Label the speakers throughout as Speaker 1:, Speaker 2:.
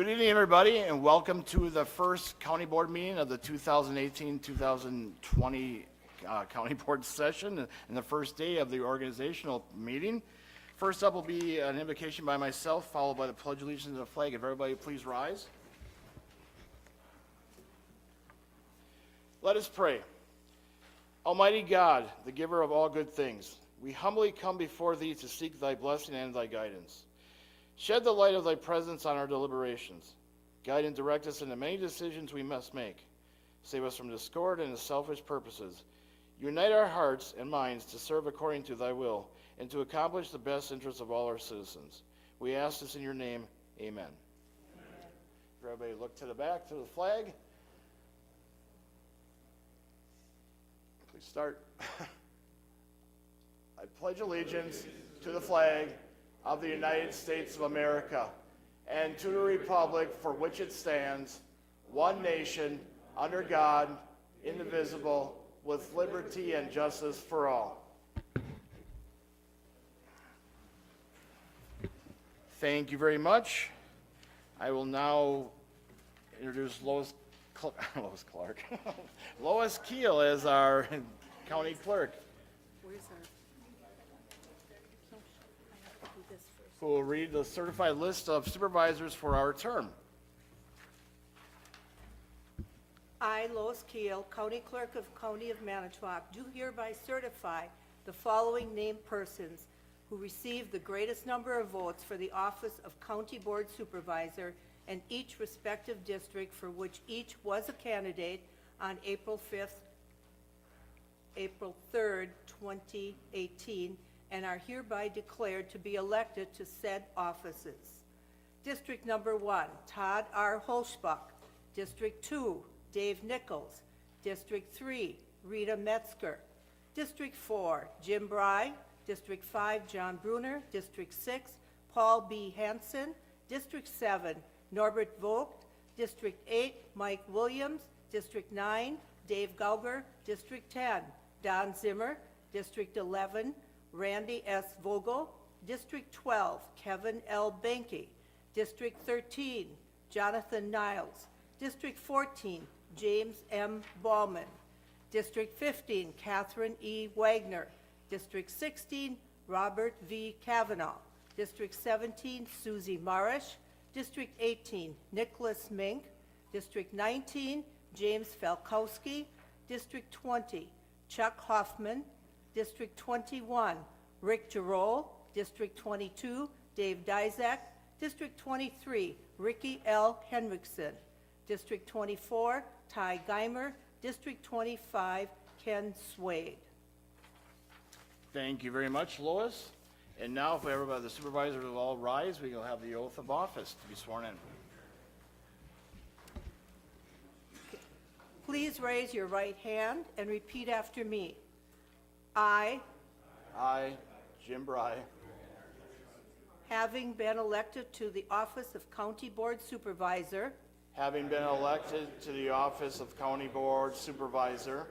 Speaker 1: Good evening, everybody, and welcome to the first county board meeting of the 2018-2020 county board session and the first day of the organizational meeting. First up will be an invocation by myself, followed by the pledge of allegiance to the flag. If everybody please rise. Let us pray. Almighty God, the giver of all good things, we humbly come before thee to seek thy blessing and thy guidance. Shed the light of thy presence on our deliberations. Guide and direct us in the many decisions we must make. Save us from discord and selfish purposes. Unite our hearts and minds to serve according to thy will and to accomplish the best interests of all our citizens. We ask this in your name. Amen. Everybody look to the back, to the flag. Please start. I pledge allegiance to the flag of the United States of America and to the republic for which it stands, one nation, under God, indivisible, with liberty and justice for all. Thank you very much. I will now introduce Lois Keel as our county clerk, who will read the certified list of supervisors for our term.
Speaker 2: I, Lois Keel, County Clerk of County of Manitowoc, do hereby certify the following named persons who received the greatest number of votes for the office of County Board Supervisor in each respective district for which each was a candidate on April 3rd, 2018, and are hereby declared to be elected to said offices. District number 1, Todd R. Holschbach. District 2, Dave Nichols. District 3, Rita Metzger. District 4, Jim Bry. District 5, John Bruner. District 6, Paul B. Hansen. District 7, Norbert Vogt. District 8, Mike Williams. District 9, Dave Gauger. District 10, Don Zimmer. District 11, Randy S. Vogel. District 12, Kevin L. Benke. District 13, Jonathan Niles. District 14, James M. Ballman. District 15, Catherine E. Wagner. District 16, Robert V. Kavanaugh. District 17, Susie Marish. District 18, Nicholas Mink. District 19, James Falkowski. District 20, Chuck Hoffman. District 21, Rick Jarrell. District 22, Dave Dizak. District 23, Ricky L. Henriksen. District 24, Ty Geimer. District 25, Ken Swade.
Speaker 1: Thank you very much, Lois. And now, if everybody, the supervisors will all rise, we will have the oath of office to be sworn in.
Speaker 2: Please raise your right hand and repeat after me. I,
Speaker 1: Jim Bry,
Speaker 2: having been elected to the office of County Board Supervisor
Speaker 1: having been elected to the office of County Board Supervisor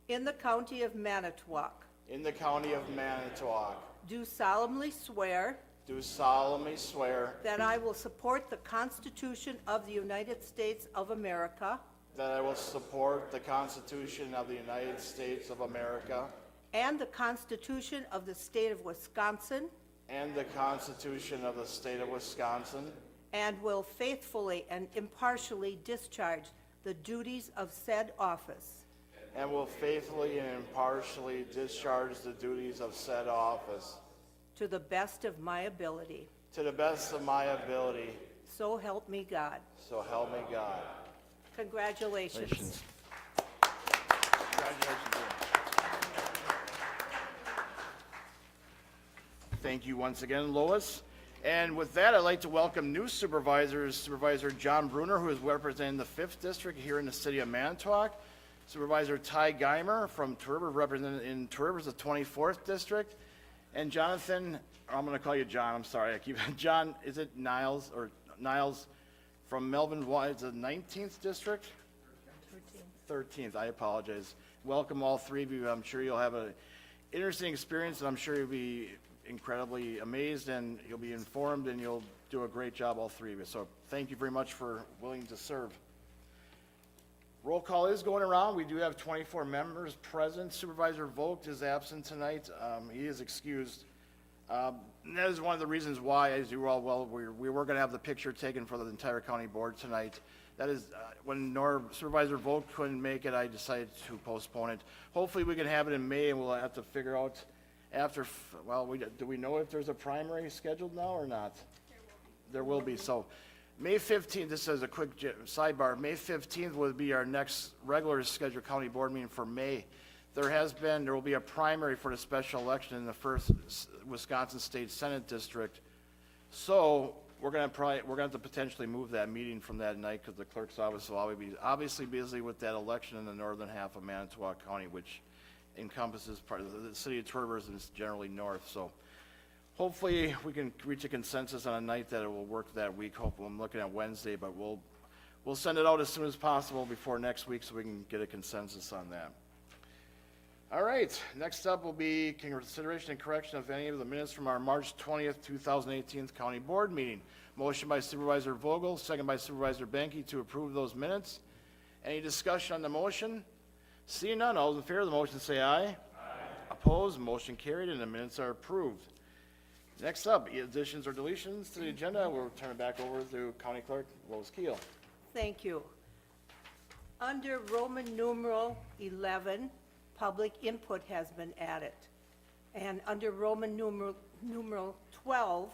Speaker 2: in the County of Manitowoc,
Speaker 1: in the County of Manitowoc,
Speaker 2: do solemnly swear
Speaker 1: that
Speaker 2: that I will support the Constitution of the United States of America
Speaker 1: I will support the Constitution of the United States of America
Speaker 2: and the Constitution of the State of Wisconsin,
Speaker 1: and the Constitution of the State of Wisconsin,
Speaker 2: and will faithfully and impartially discharge the duties of said office
Speaker 1: and will faithfully and impartially discharge the duties of said office
Speaker 2: to the best of my ability.
Speaker 1: to the best of my ability.
Speaker 2: So help me God.
Speaker 1: So help me God.
Speaker 2: Congratulations.
Speaker 1: Congratulations. Thank you once again, Lois. And with that, I'd like to welcome new supervisors, Supervisor John Bruner, who is representing the 5th District here in the city of Manitowoc, Supervisor Ty Geimer from Turriver, representing in Turriver's the 24th District, and Jonathan, I'm going to call you John, I'm sorry, John, is it Niles from Melvin, is it 19th District? 13th, I apologize. Welcome all three of you. I'm sure you'll have an interesting experience, and I'm sure you'll be incredibly amazed, and you'll be informed, and you'll do a great job, all three of you. So thank you very much for willing to serve. Roll call is going around. We do have 24 members present. Supervisor Vogt is absent tonight. He is excused. And that is one of the reasons why, as you all well, we were going to have the picture taken for the entire county board tonight. That is, when Supervisor Vogt couldn't make it, I decided to postpone it. Hopefully we can have it in May, and we'll have to figure out after, well, do we know if there's a primary scheduled now or not? There will be. So May 15th, this is a quick sidebar, May 15th will be our next regular scheduled county board meeting for May. There will be a primary for the special election in the first Wisconsin State Senate District. So we're going to have to potentially move that meeting from that night, because the clerk's office will obviously be busy with that election in the northern half of Manitowoc County, which encompasses part of the city of Twin Rivers and is generally north. So hopefully we can reach a consensus on a night that it will work that week. Hopefully, I'm looking at Wednesday, but we'll send it out as soon as possible before next week so we can get a consensus on that. All right, next up will be consideration and correction of any of the minutes from our March 20th, 2018 county board meeting. Motion by Supervisor Vogel, second by Supervisor Benke to approve those minutes. Any discussion on the motion? Seeing none, all those in favor of the motion say aye. Aye. Opposed, motion carried, and the minutes are approved. Next up, additions or deletions to the agenda. We'll turn it back over to County Clerk Lois Keel.
Speaker 2: Thank you. Under Roman numeral 11, public input has been added. And under Roman numeral 12,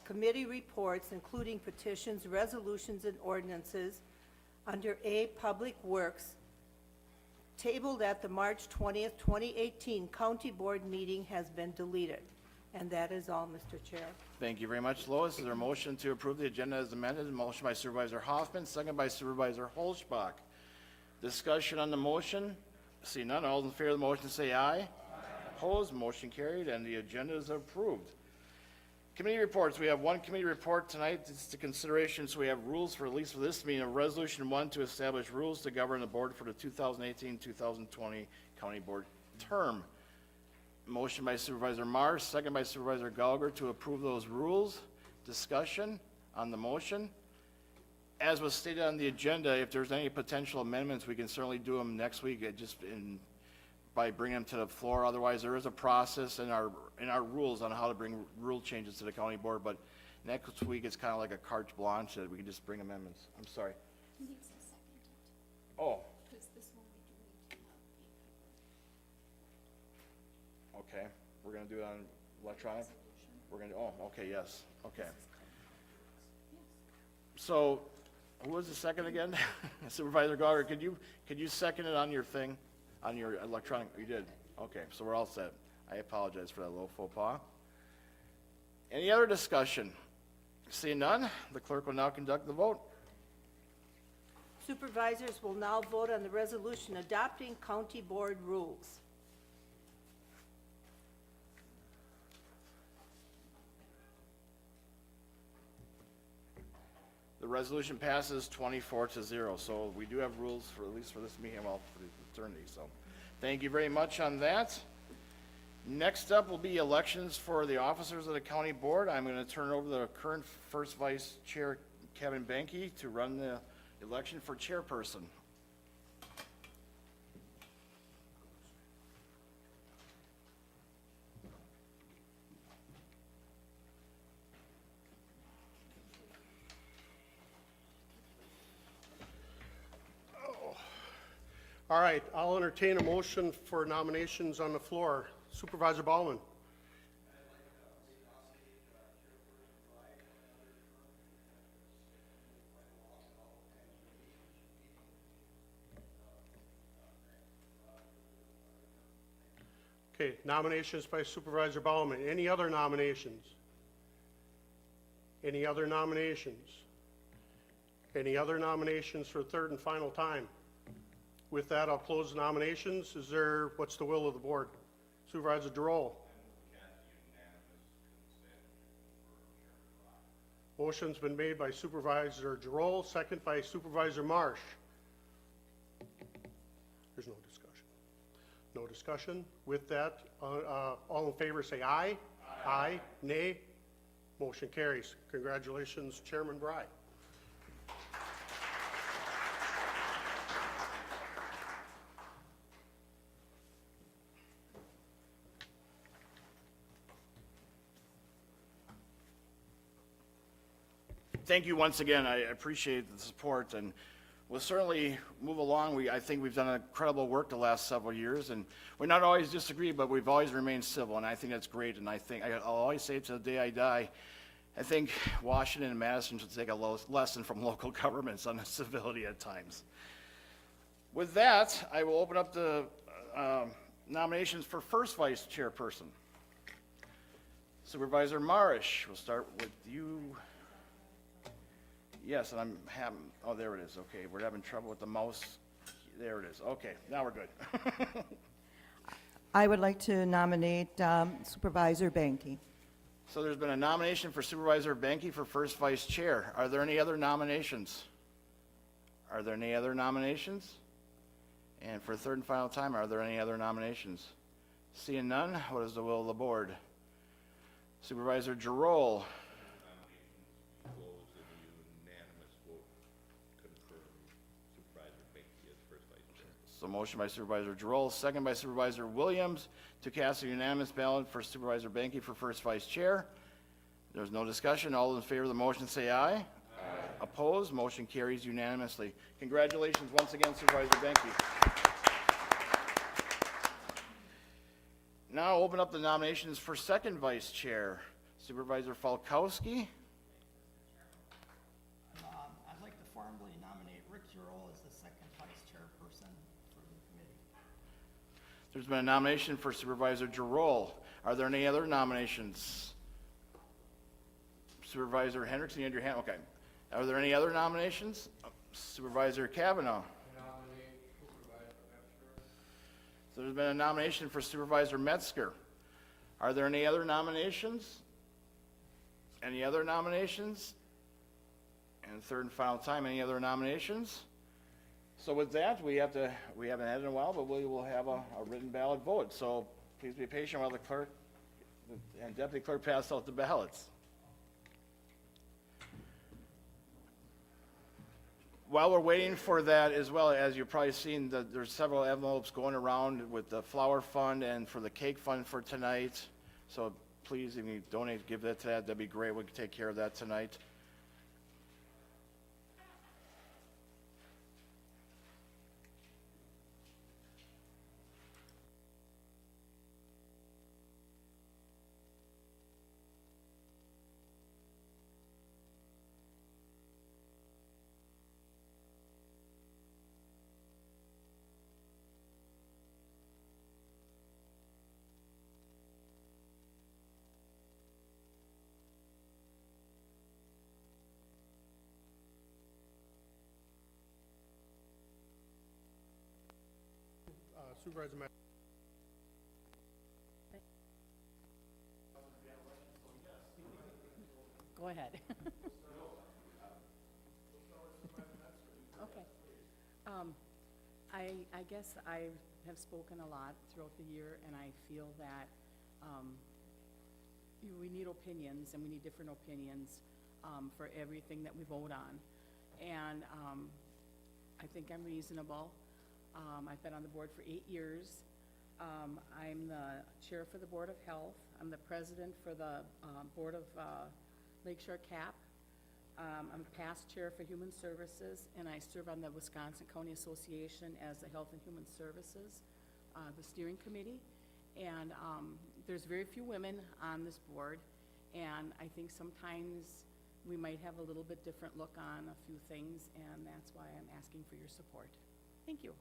Speaker 2: committee reports, including petitions, resolutions, and ordinances, under A, Public Works, tabled at the March 20th, 2018 County Board meeting has been deleted. And that is all, Mr. Chair.
Speaker 1: Thank you very much, Lois. Is there a motion to approve the agenda as amended? Motion by Supervisor Hoffman, second by Supervisor Holzbach. Discussion on the motion? See none, all those in favor of the motion say aye. Aye. Opposed, motion carried, and the agenda is approved. Committee reports. We have one committee report tonight. It's the consideration, so we have rules for, at least for this meeting, of Resolution 1 to establish rules to govern the board for the 2018-2020 county board term. Motion by Supervisor Marsh, second by Supervisor Gallagher to approve those rules. Discussion on the motion. As was stated on the agenda, if there's any potential amendments, we can certainly do them next week, by bringing them to the floor. Otherwise, there is a process in our rules on how to bring rule changes to the county board, but next week it's kind of like a carte blanche that we can just bring amendments. I'm sorry.
Speaker 3: Needs a second.
Speaker 1: Oh,
Speaker 3: Because this one we do need to have paper.
Speaker 1: okay. We're going to do it on electronic? We're going to, okay, yes, okay. So, who was the second again? Supervisor Gallagher, could you second it on your thing, on your electronic? You did? Okay, so we're all set. I apologize for that little faux pas. Any other discussion? Seeing none, the clerk will now conduct the vote.
Speaker 2: Supervisors will now vote on the resolution adopting county board rules.
Speaker 1: The resolution passes 24-0, so we do have rules for, at least for this meeting, well, for the eternity, so thank you very much on that. Next up will be elections for the officers of the county board. I'm going to turn it over to the current first vice chair, Kevin Benke, to run the election for chairperson.
Speaker 4: All right, I'll entertain a motion for nominations on the floor. Supervisor Baumann. Okay, nominations by Supervisor Baumann. Any other nominations? Any other nominations? Any other nominations for a third and final time? With that, I'll close the nominations. What's the will of the board? Supervisor Droll. Motion's been made by Supervisor Droll, second by Supervisor Marsh. There's no discussion. No discussion. With that, all in favor say aye. Aye. Nay. Motion carries. Congratulations, Chairman Bry.
Speaker 1: Thank you once again. I appreciate the support, and we'll certainly move along. I think we've done incredible work the last several years, and we not always disagree, but we've always remained civil, and I think that's great. And I'll always say it to the day I die, I think Washington and Madison should take a lesson from local governments on civility at times. With that, I will open up the nominations for first vice chairperson. Supervisor Marish, we'll start with you. Yes, and I'm having, oh, there it is, okay, we're having trouble with the mouse. There it is, okay, now we're good.
Speaker 5: I would like to nominate Supervisor Banky.
Speaker 1: So there's been a nomination for Supervisor Benke for first vice chair. Are there any other nominations? Are there any other nominations? And for third and final time, are there any other nominations? Seeing none, what is the will of the board? Supervisor Giroux. So motion by Supervisor Giroux, second by Supervisor Williams to cast a unanimous ballot for Supervisor Benke for first vice chair. There's no discussion. All in favor of the motion say aye. Aye. Opposed? Motion carries unanimously. Congratulations once again, Supervisor Benke. Now open up the nominations for second vice chair. Supervisor Falkowski.
Speaker 6: I'd like to formally nominate Rick Giroux as the second vice chairperson for the committee.
Speaker 1: There's been a nomination for Supervisor Giroux. Are there any other nominations? Supervisor Hendricks, you had your hand, okay. Are there any other nominations? Supervisor Kavanaugh. So there's been a nomination for Supervisor Metzger. Are there any other nominations? Any other nominations? And third and final time, any other nominations? So with that, we haven't had it in a while, but we will have a written ballot vote. So please be patient while the clerk and deputy clerk pass out the ballots. While we're waiting for that, as well as you've probably seen, there's several envelopes going around with the flower fund and for the cake fund for tonight. So please, if you donate, give that to that. That'd be great. We can take care of that tonight.
Speaker 4: Supervisor Met.
Speaker 7: Go ahead. Okay. I guess I have spoken a lot throughout the year, and I feel that we need opinions, and we need different opinions for everything that we vote on. And I think I'm reasonable. I've been on the board for 8 years. I'm the chair for the Board of Health. I'm the president for the Board of Lakeshore CAP. I'm a past chair for Human Services, and I serve on the Wisconsin County Association as the Health and Human Services, the steering committee. And there's very few women on this board, and I think sometimes we might have a little bit different look on a few things, and that's why I'm asking for your support. Thank you.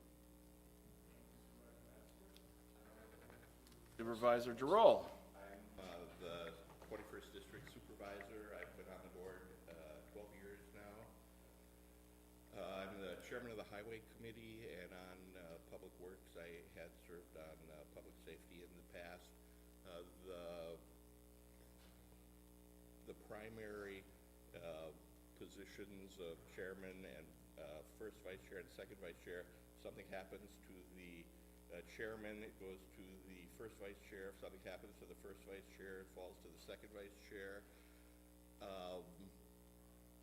Speaker 1: Supervisor Giroux.
Speaker 8: I'm the 21st District Supervisor. I've been on the board 12 years now. I'm the chairman of the Highway Committee and on Public Works. I had served on Public Safety in the past. The primary positions of chairman and first vice chair and second vice chair, something happens to the chairman, it goes to the first vice chair. If something happens to the first vice chair, it falls to the second vice chair.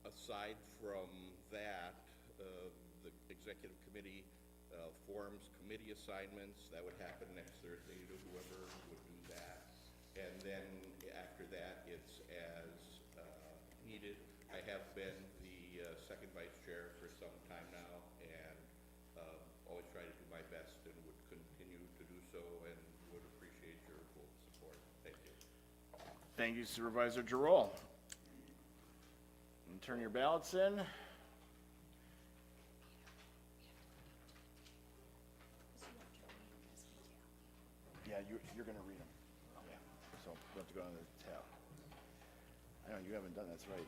Speaker 8: Aside from that, the executive committee forms committee assignments. That would happen next Thursday to whoever would do that. And then after that, it's as needed. I have been the second vice chair for some time now, and always try to do my best and would continue to do so, and would appreciate your full support. Thank you.
Speaker 1: Thank you, Supervisor Giroux. And turn your ballots in. Yeah, you're going to read them. Yeah. So we'll have to go on the tab. I know you haven't done that's right.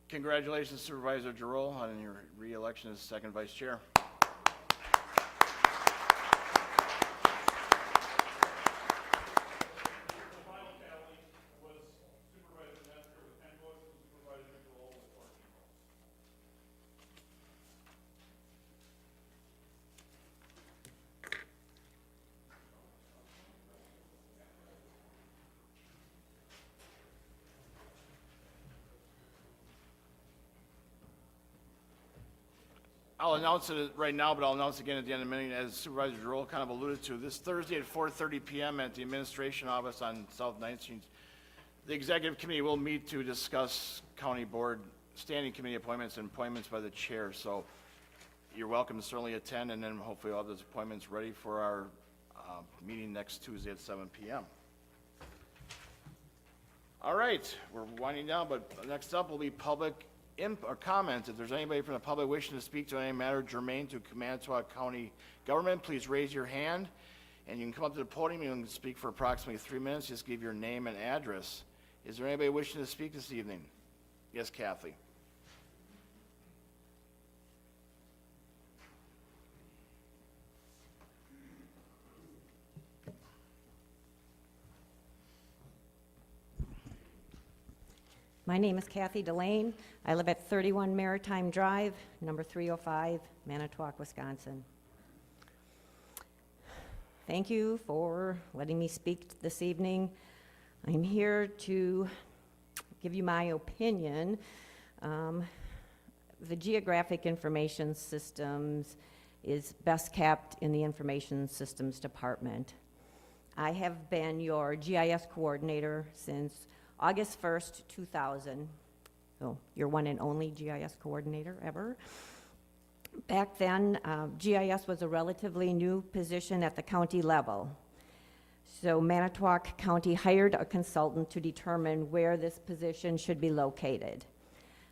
Speaker 1: Congratulations, Supervisor Giroux, on your re-election as second vice chair.
Speaker 4: The final tally was Supervisor Metzger with 10 votes and Supervisor Giroux with 14 votes.
Speaker 1: I'll announce it right now, but I'll announce again at the end of the meeting, as Supervisor Giroux kind of alluded to, this Thursday at 4:30 p.m. at the Administration Office on South 19th, the Executive Committee will meet to discuss County Board Standing Committee appointments and appointments by the Chair. So you're welcome to certainly attend, and then hopefully we'll have those appointments ready for our meeting next Tuesday at 7 p.m. All right, we're winding down, but next up will be public or comments. If there's anybody from the public wishing to speak to any matter germane to Manitowoc County government, please raise your hand, and you can come up to the podium. You can speak for approximately 3 minutes. Just give your name and address. Is there anybody wishing to speak this evening? Yes, Kathy.
Speaker 9: My name is Kathy Delane. I live at 31 Maritime Drive, number 305, Manitowoc, Wisconsin. Thank you for letting me speak this evening. I'm here to give you my opinion. The geographic information systems is best kept in the Information Systems Department. I have been your GIS coordinator since August 1st, 2000. So your one and only GIS coordinator ever. Back then, GIS was a relatively new position at the county level. So Manitowoc County hired a consultant to determine where this position should be located.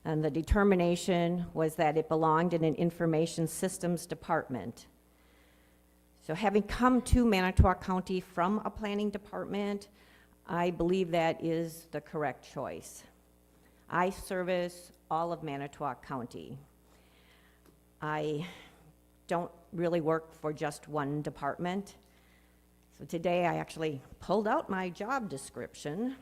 Speaker 9: And the determination was that it belonged in an information systems department. So having come to Manitowoc County from a planning department, I believe that is the correct choice. I service all of Manitowoc County. I don't really work for just one department. So today I actually pulled out my job description,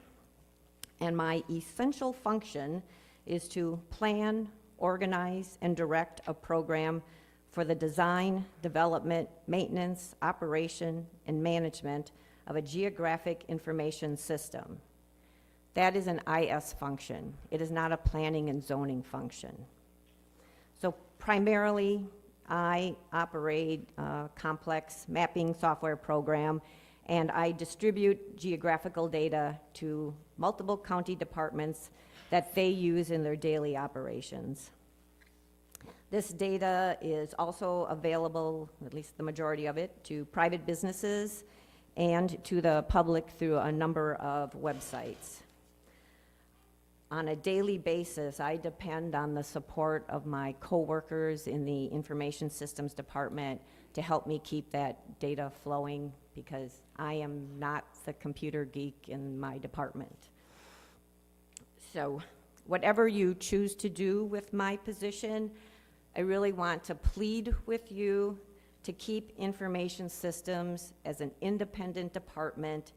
Speaker 9: and my essential function is to plan, organize, and direct a program for the design, development, maintenance, operation, and management of a geographic information system. That is an IS function. It is not a planning and zoning function. So primarily, I operate a complex mapping software program, and I distribute geographical data to multiple county departments that they use in their daily operations. This data is also available, at least the majority of it, to private businesses and to the public through a number of websites. On a daily basis, I depend on the support of my coworkers in the Information Systems Department to help me keep that data flowing, because I am not the computer geek in my department. So whatever you choose to do with my position, I really want to plead with you to keep Information Systems as an independent department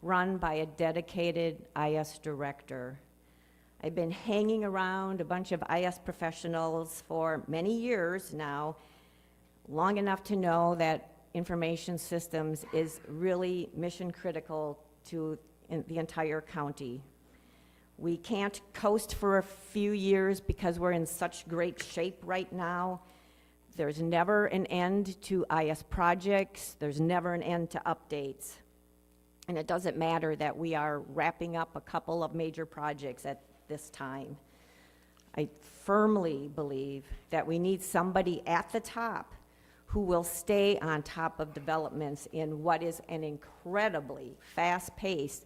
Speaker 9: run by a dedicated IS director. I've been hanging around a bunch of IS professionals for many years now, long enough to know that Information Systems is really mission critical to the entire county. We can't coast for a few years because we're in such great shape right now. There's never an end to IS projects. There's never an end to updates. And it doesn't matter that we are wrapping up a couple of major projects at this time. I firmly believe that we need somebody at the top who will stay on top of developments in what is an incredibly fast-paced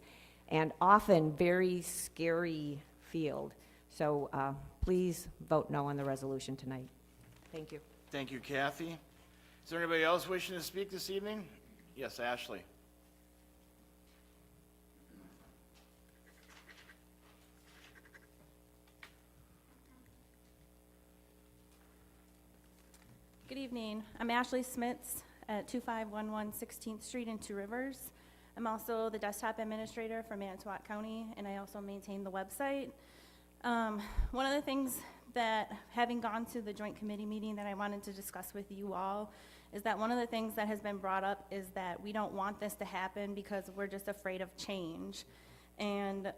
Speaker 9: and often very scary field. So please vote no on the resolution tonight. Thank you.
Speaker 1: Thank you, Kathy. Is there anybody else wishing to speak this evening? Yes, Ashley.
Speaker 10: Good evening. I'm Ashley Smits at 2511 16th Street in Two Rivers. I'm also the desktop administrator for Manitowoc County, and I also maintain the website. One of the things that, having gone to the joint committee meeting, that I wanted to discuss with you all is that one of the things that has been brought up is that we don't want this to happen because we're just afraid of change. And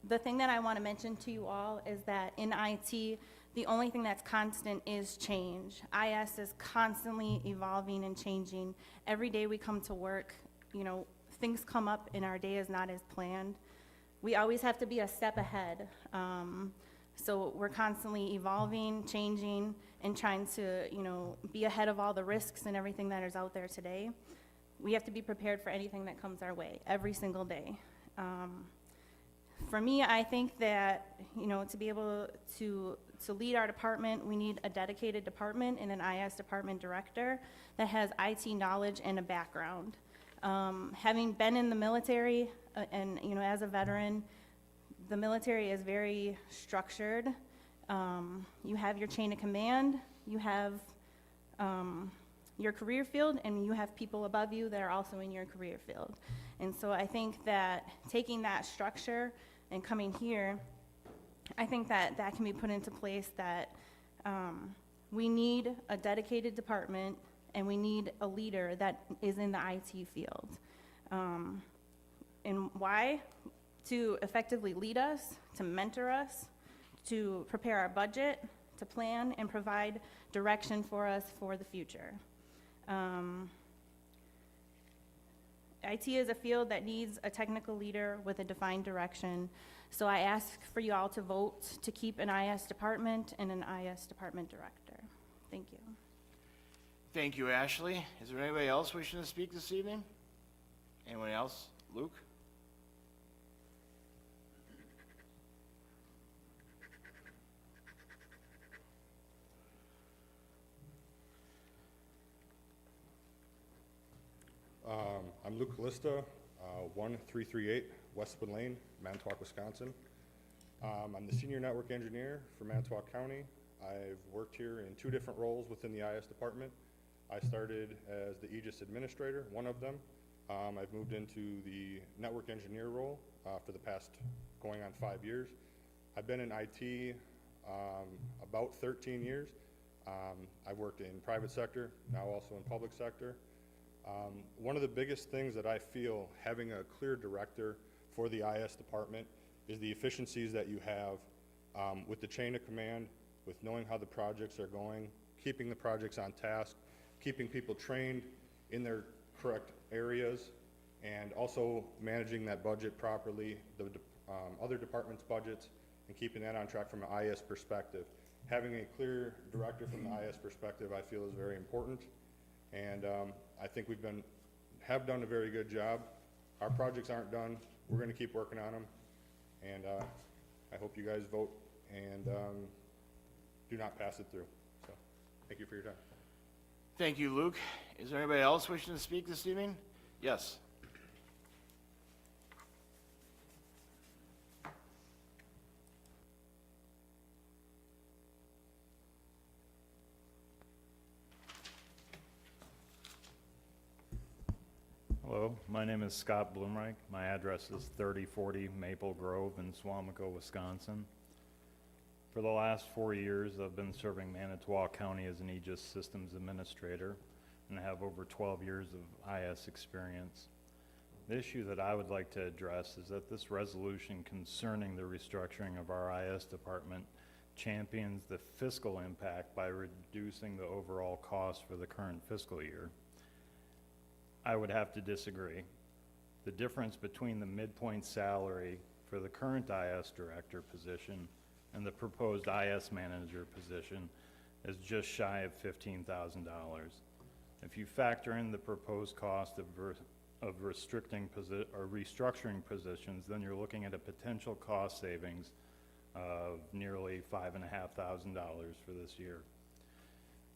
Speaker 10: the thing that I want to mention to you all is that in IT, the only thing that's constant is change. IS is constantly evolving and changing. Every day we come to work, you know, things come up and our day is not as planned. We always have to be a step ahead. So we're constantly evolving, changing, and trying to, you know, be ahead of all the risks and everything that is out there today. We have to be prepared for anything that comes our way every single day. For me, I think that, you know, to be able to lead our department, we need a dedicated department and an IS department director that has IT knowledge and a background. Having been in the military and, you know, as a veteran, the military is very structured. You have your chain of command, you have your career field, and you have people above you that are also in your career field. And so I think that taking that structure and coming here I think that that can be put into place, that we need a dedicated department and we need a leader that is in the IT field. And why? To effectively lead us, to mentor us, to prepare our budget, to plan and provide direction for us for the future. IT is a field that needs a technical leader with a defined direction. So I ask for you all to vote to keep an IS department and an IS department director. Thank you.
Speaker 1: Thank you, Ashley. Is there anybody else wishing to speak this evening? Anyone else? Luke?
Speaker 11: I'm Luke Callista, 1338 Westwood Lane, Manitowoc, Wisconsin. I'm the senior network engineer for Manitowoc County. I've worked here in 2 different roles within the IS department. I started as the Aegis administrator, one of them. I've moved into the network engineer role for the past going on 5 years. I've been in IT about 13 years. I've worked in private sector, now also in public sector. One of the biggest things that I feel having a clear director for the IS department is the efficiencies that you have with the chain of command, with knowing how the projects are going, keeping the projects on task, keeping people trained in their correct areas, and also managing that budget properly, the other departments' budgets, and keeping that on track from an IS perspective. Having a clear director from the IS perspective, I feel, is very important. And I think have done a very good job. Our projects aren't done. We're going to keep working on them. And I hope you guys vote and do not pass it through. So thank you for your time.
Speaker 1: Thank you, Luke. Is there anybody else wishing to speak this evening? Yes.
Speaker 12: Hello, my name is Scott Bloomreich. My address is 3040 Maple Grove in Swamico, Wisconsin. For the last 4 years, I've been serving Manitowoc County as an Aegis Systems Administrator and have over 12 years of IS experience. The issue that I would like to address is that this resolution concerning the restructuring of our IS department champions the fiscal impact by reducing the overall cost for the current fiscal year. I would have to disagree. The difference between the midpoint salary for the current IS director position and the proposed IS manager position is just shy of $15,000. If you factor in the proposed cost of restructuring positions, then you're looking at a potential cost savings of nearly $5,500 for this year.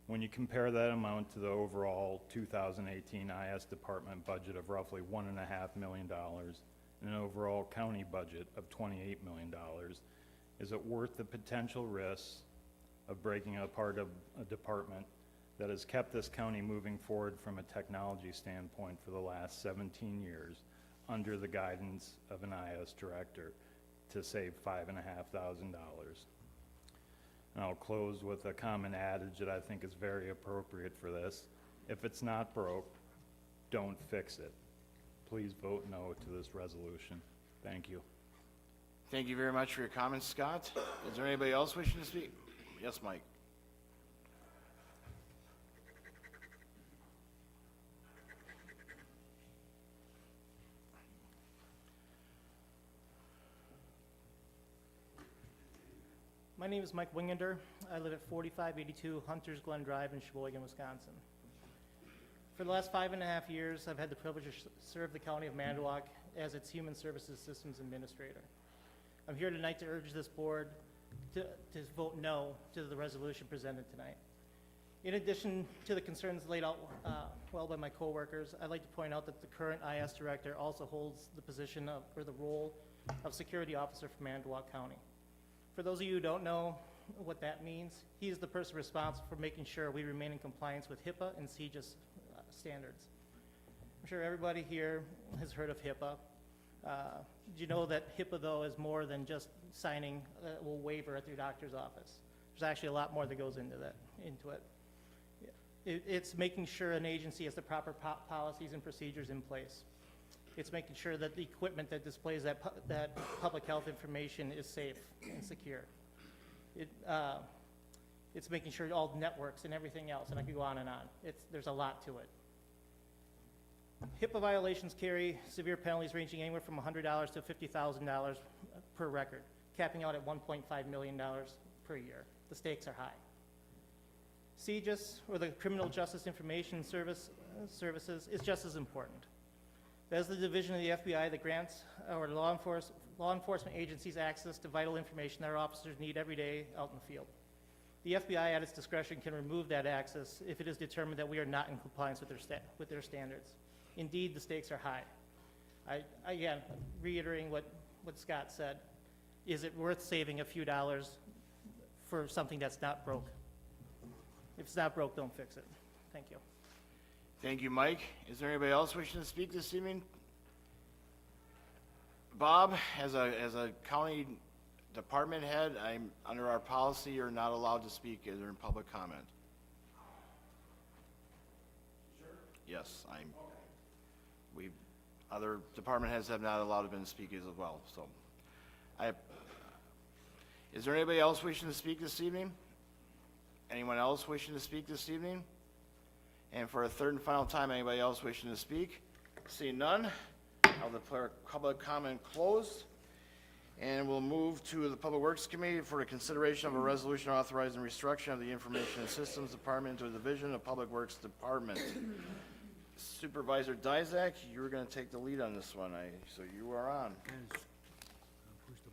Speaker 12: When you compare that amount to the overall 2018 IS department budget of roughly $1.5 million and an overall county budget of $28 million, is it worth the potential risks of breaking apart a department that has kept this county moving forward from a technology standpoint for the last 17 years under the guidance of an IS director to save $5,500? And I'll close with a common adage that I think is very appropriate for this. If it's not broke, don't fix it. Please vote no to this resolution. Thank you.
Speaker 1: Thank you very much for your comments, Scott. Is there anybody else wishing to speak? Yes, Mike.
Speaker 13: My name is Mike Wingender. I live at 4582 Hunters Glen Drive in Sheboygan, Wisconsin. For the last 5.5 years, I've had the privilege to serve the County of Manitowoc as its Human Services Systems Administrator. I'm here tonight to urge this board to vote no to the resolution presented tonight. In addition to the concerns laid out well by my coworkers, I'd like to point out that the current IS director also holds the position of, or the role of security officer for Manitowoc County. For those of you who don't know what that means, he is the person responsible for making sure we remain in compliance with HIPAA and CJIS standards. I'm sure everybody here has heard of HIPAA. Do you know that HIPAA, though, is more than just signing a waiver at your doctor's office? There's actually a lot more that goes into it. It's making sure an agency has the proper policies and procedures in place. It's making sure that the equipment that displays that public health information is safe and secure. It's making sure all networks and everything else, and I could go on and on. There's a lot to it. HIPAA violations carry severe penalties ranging anywhere from $100 to $50,000 per record, capping out at $1.5 million per year. The stakes are high. CJIS, or the Criminal Justice Information Services, is just as important. That is the division of the FBI that grants our law enforcement agencies access to vital information that our officers need every day out in the field. The FBI, at its discretion, can remove that access if it is determined that we are not in compliance with their standards. Indeed, the stakes are high. Again, reiterating what Scott said, is it worth saving a few dollars for something that's not broke? If it's not broke, don't fix it. Thank you.
Speaker 1: Thank you, Mike. Is there anybody else wishing to speak this evening? Bob, as a county department head, I'm under our policy, you're not allowed to speak during public comment. Sure? Yes, other department heads have not allowed to speak as well, so. Is there anybody else wishing to speak this evening? Anyone else wishing to speak this evening? And for a third and final time, anybody else wishing to speak? Seeing none, I'll declare public comment closed. And we'll move to the Public Works Committee for the consideration of a resolution authorizing restructuring of the Information and Systems Department into a division of Public Works Department. Supervisor Dizak, you're going to take the lead on this one, so you are on.
Speaker 14: Push the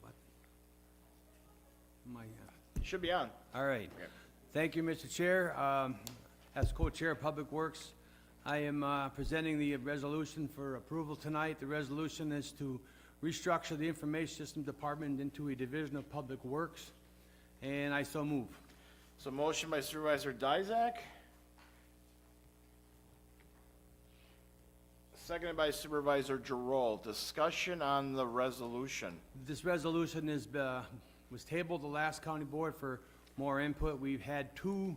Speaker 14: button.
Speaker 1: It should be on.
Speaker 14: All right. Thank you, Mr. Chair. As co-chair of Public Works, I am presenting the resolution for approval tonight. The resolution is to restructure the Information System Department into a division of Public Works, and I so move.
Speaker 1: So motion by Supervisor Dizak. Seconded by Supervisor Giroux. Discussion on the resolution.
Speaker 14: This resolution was tabled the last county board for more input. We've had two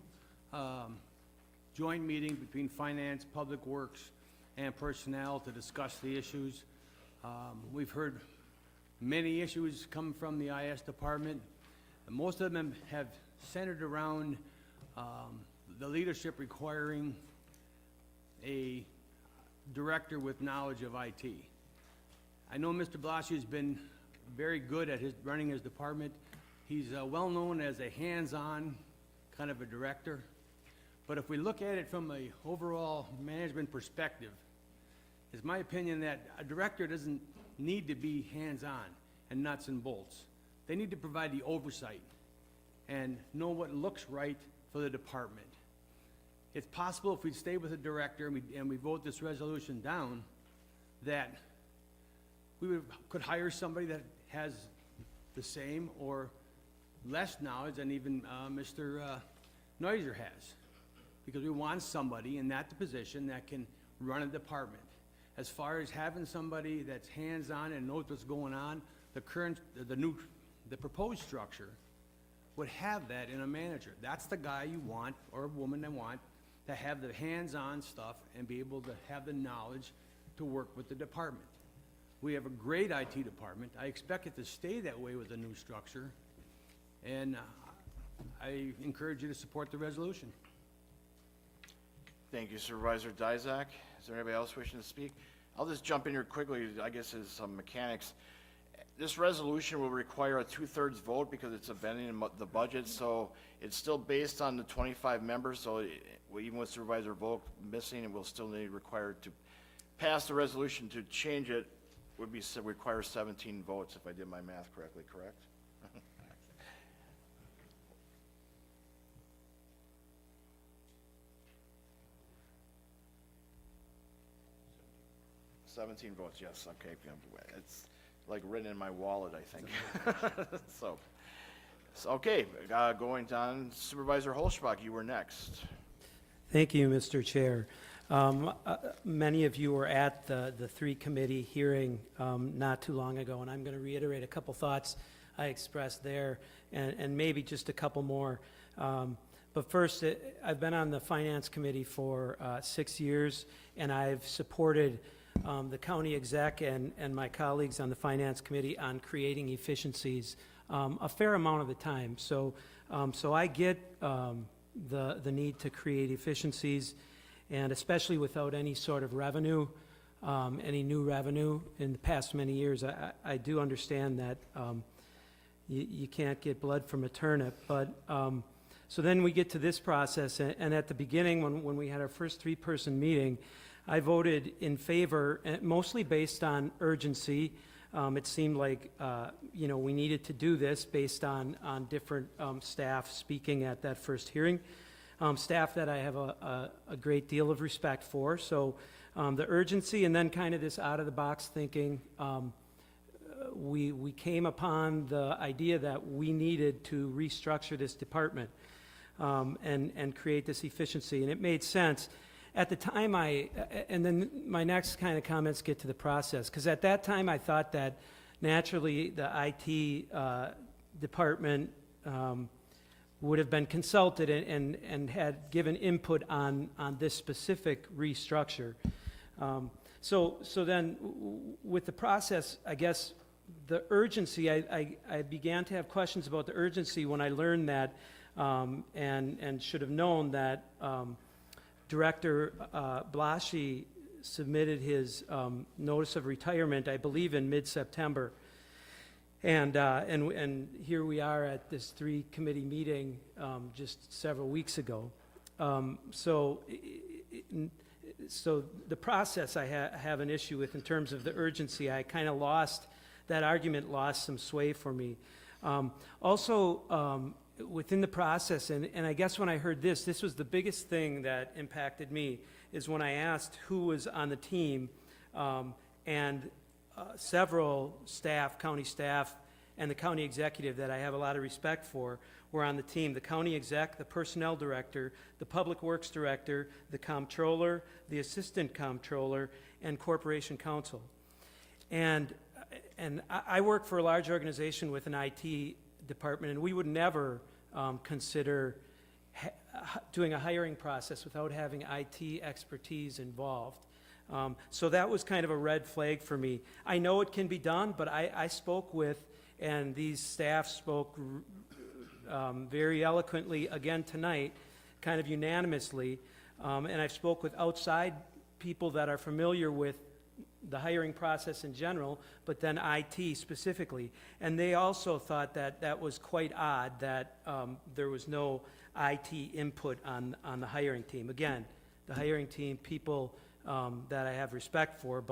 Speaker 14: joint meetings between Finance, Public Works, and Personnel to discuss the issues. We've heard many issues come from the IS department. Most of them have centered around the leadership requiring a director with knowledge of IT. I know Mr. Blasio has been very good at running his department. He's well known as a hands-on kind of a director. But if we look at it from a overall management perspective, it's my opinion that a director doesn't need to be hands-on and nuts and bolts. They need to provide the oversight and know what looks right for the department. It's possible if we stay with a director and we vote this resolution down, that we could hire somebody that has the same or less knowledge than even Mr. Neuser has. Because we want somebody in that position that can run a department. As far as having somebody that's hands-on and knows what's going on, the proposed structure would have that in a manager. That's the guy you want, or a woman that want, to have the hands-on stuff and be able to have the knowledge to work with the department. We have a great IT department. I expect it to stay that way with the new structure. And I encourage you to support the resolution.
Speaker 1: Thank you, Supervisor Dizak. Is there anybody else wishing to speak? I'll just jump in here quickly, I guess, as some mechanics. This resolution will require a 2/3 vote because it's amending the budget, so it's still based on the 25 members, so even with Supervisor Volk missing, it will still need required to pass the resolution. To change it would be require 17 votes, if I did my math correctly, correct? 17 votes, yes, okay. It's like written in my wallet, I think. So okay, going on, Supervisor Holschbach, you were next.
Speaker 15: Thank you, Mr. Chair. Many of you were at the three-committee hearing not too long ago, and I'm going to reiterate a couple thoughts I expressed there, and maybe just a couple more. But first, I've been on the Finance Committee for 6 years, and I've supported the county exec and my colleagues on the Finance Committee on creating efficiencies a fair amount of the time. So I get the need to create efficiencies, and especially without any sort of revenue, any new revenue in the past many years. I do understand that you can't get blood from a turnip, but so then we get to this process, and at the beginning, when we had our first three-person meeting, I voted in favor, mostly based on urgency. It seemed like we needed to do this based on different staff speaking at that first hearing. Staff that I have a great deal of respect for. So the urgency and then kind of this out-of-the-box thinking, we came upon the idea that we needed to restructure this department and create this efficiency, and it made sense. At the time, and then my next kind of comments get to the process, because at that time I thought that naturally the IT department would have been consulted and had given input on this specific restructure. So then with the process, I guess the urgency, I began to have questions about the urgency when I learned that and should have known that Director Blaschi submitted his notice of retirement, I believe, in mid-September. And here we are at this three-committee meeting just several weeks ago. So the process I have an issue with in terms of the urgency. I kind of that argument lost some sway for me. Also, within the process, and I guess when I heard this was the biggest thing that impacted me, is when I asked who was on the team, and several staff, county staff, and the county executive that I have a lot of respect for were on the team. The county exec, the personnel director, the public works director, the comptroller, the assistant comptroller, and corporation counsel. And I work for a large organization with an IT department, and we would never consider doing a hiring process without having IT expertise involved. So that was kind of a red flag for me. I know it can be done, but I spoke with, and these staff spoke very eloquently again tonight, kind of unanimously, and I've spoke with outside people that are familiar with the hiring process in general, but then IT specifically. And they also thought that that was quite odd that there was no IT input on the hiring team. Again, the hiring team, people that I have respect for,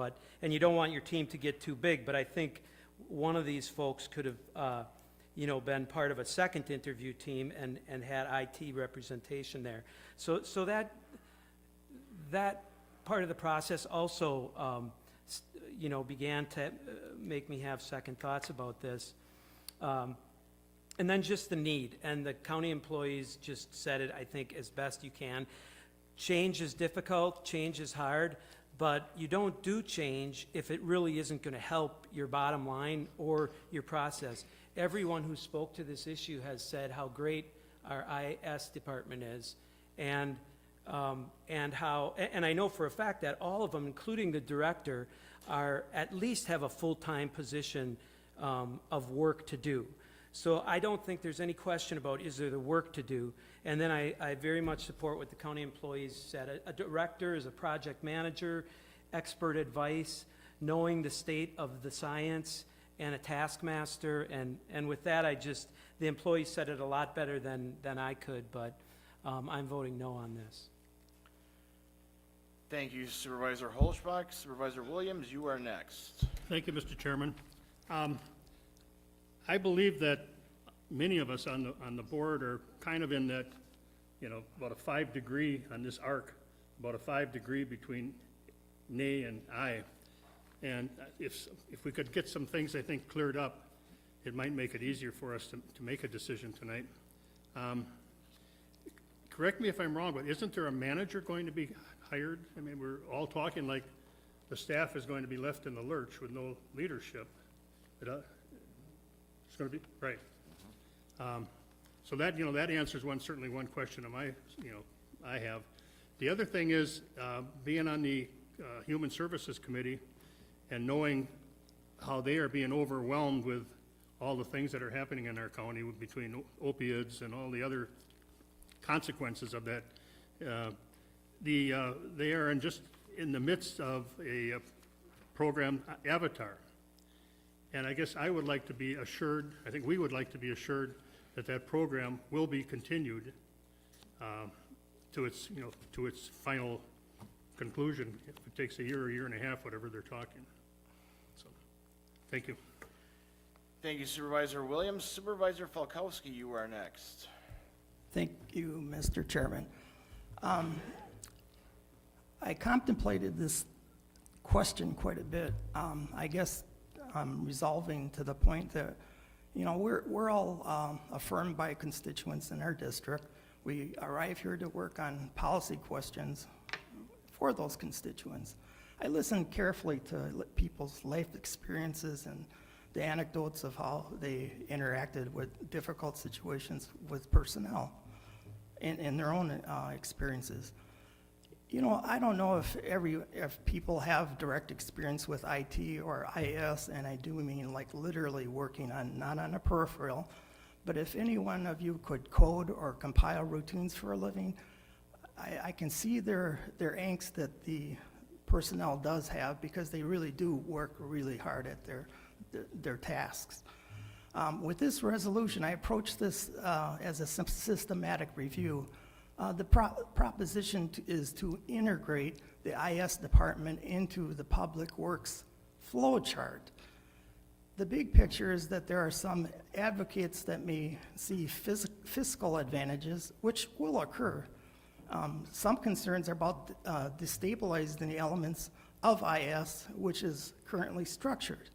Speaker 15: and you don't want your team to get too big, but I think one of these folks could have been part of a second interview team and had IT representation there. So that part of the process also began to make me have second thoughts about this. And then just the need, and the county employees just said it, I think, as best you can. Change is difficult, change is hard, but you don't do change if it really isn't going to help your bottom line or your process. Everyone who spoke to this issue has said how great our IS department is, and I know for a fact that all of them, including the director, are at least have a full-time position of work to do. So I don't think there's any question about is there the work to do. And then I very much support what the county employees said. A director is a project manager, expert advice, knowing the state of the science, and a taskmaster. And with that, the employees said it a lot better than I could, but I'm voting no on this.
Speaker 1: Thank you, Supervisor Holschbach. Supervisor Williams, you are next.
Speaker 16: Thank you, Mr. Chairman. I believe that many of us on the board are kind of in that, about a 5-degree on this arc, about a 5-degree between nay and aye. And if we could get some things, I think, cleared up, it might make it easier for us to make a decision tonight. Correct me if I'm wrong, but isn't there a manager going to be hired? I mean, we're all talking like the staff is going to be left in the lurch with no leadership. It's going to be, right. So that, that answers certainly one question of I have. The other thing is, being on the Human Services Committee and knowing how they are being overwhelmed with all the things that are happening in our county between opioids and all the other consequences of that. They are just in the midst of a program, Avatar. And I guess I would like to be assured, I think we would like to be assured that that program will be continued to its final conclusion. If it takes a year and a half, whatever they're talking. So, thank you.
Speaker 1: Thank you, Supervisor Williams. Supervisor Falkowski, you are next.
Speaker 6: Thank you, Mr. Chairman. I contemplated this question quite a bit. I guess I'm resolving to the point that, we're all affirmed by constituents in our district. We arrive here to work on policy questions for those constituents. I listened carefully to people's life experiences and the anecdotes of how they interacted with difficult situations with personnel in their own experiences. I don't know if people have direct experience with IT or IS, and I do mean like literally working not on a peripheral, but if any one of you could code or compile routines for a living, I can see their angst that the personnel does have, because they really do work really hard at their tasks. With this resolution, I approach this as a systematic review. The proposition is to integrate the IS department into the Public Works flow chart. The big picture is that there are some advocates that may see fiscal advantages, which will occur. Some concerns are about destabilizing the elements of IS, which is currently structured.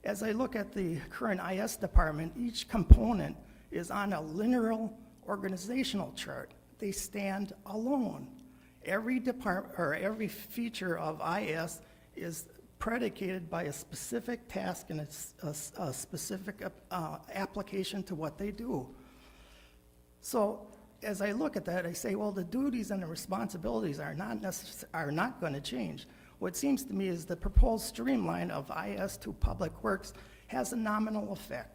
Speaker 6: As I look at the current IS department, each component is on a linear organizational chart. They stand alone. Every department or every feature of IS is predicated by a specific task and a specific application to what they do. So as I look at that, I say, well, the duties and the responsibilities are not going to change. What seems to me is the proposed streamline of IS to Public Works has a nominal effect.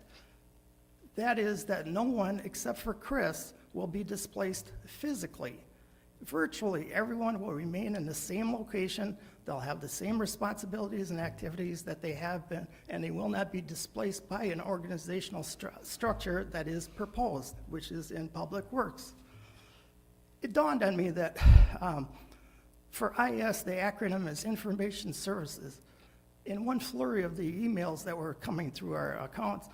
Speaker 6: That is that no one except for Chris will be displaced physically. Virtually everyone will remain in the same location. They'll have the same responsibilities and activities that they have been, and they will not be displaced by an organizational structure that is proposed, which is in Public Works. It dawned on me that for IS, the acronym is Information Services. In one flurry of the emails that were coming through our accounts,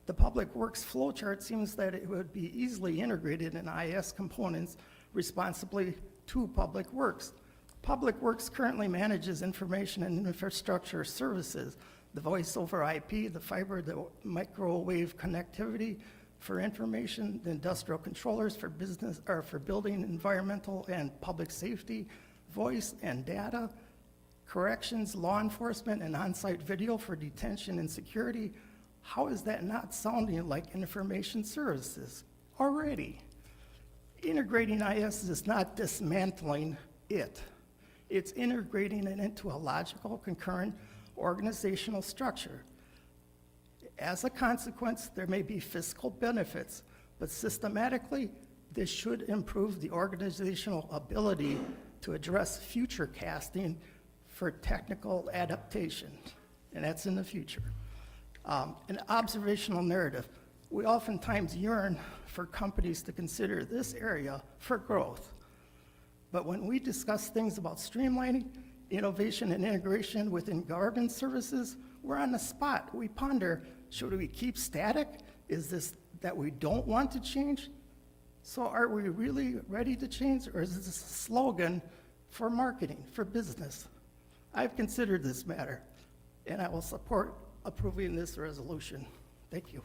Speaker 6: the Public Works flowchart seems that it would be easily integrated in IS components responsibly to Public Works. Public Works currently manages information and infrastructure services, the voice over IP, the fiber, the microwave connectivity for information, the industrial controllers for business or for building, environmental and public safety, voice and data, corrections, law enforcement, and on-site video for detention and security. How is that not sounding like information services already? Integrating IS is not dismantling it. It's integrating it into a logical, concurrent organizational structure. As a consequence, there may be fiscal benefits, but systematically, this should improve the organizational ability to address future casting for technical adaptation, and that's in the future. An observational narrative. We oftentimes yearn for companies to consider this area for growth. But when we discuss things about streamlining, innovation, and integration within government services, we're on the spot. We ponder, should we keep static? Is this that we don't want to change? So are we really ready to change, or is this a slogan for marketing, for business? I've considered this matter, and I will support approving this resolution. Thank you.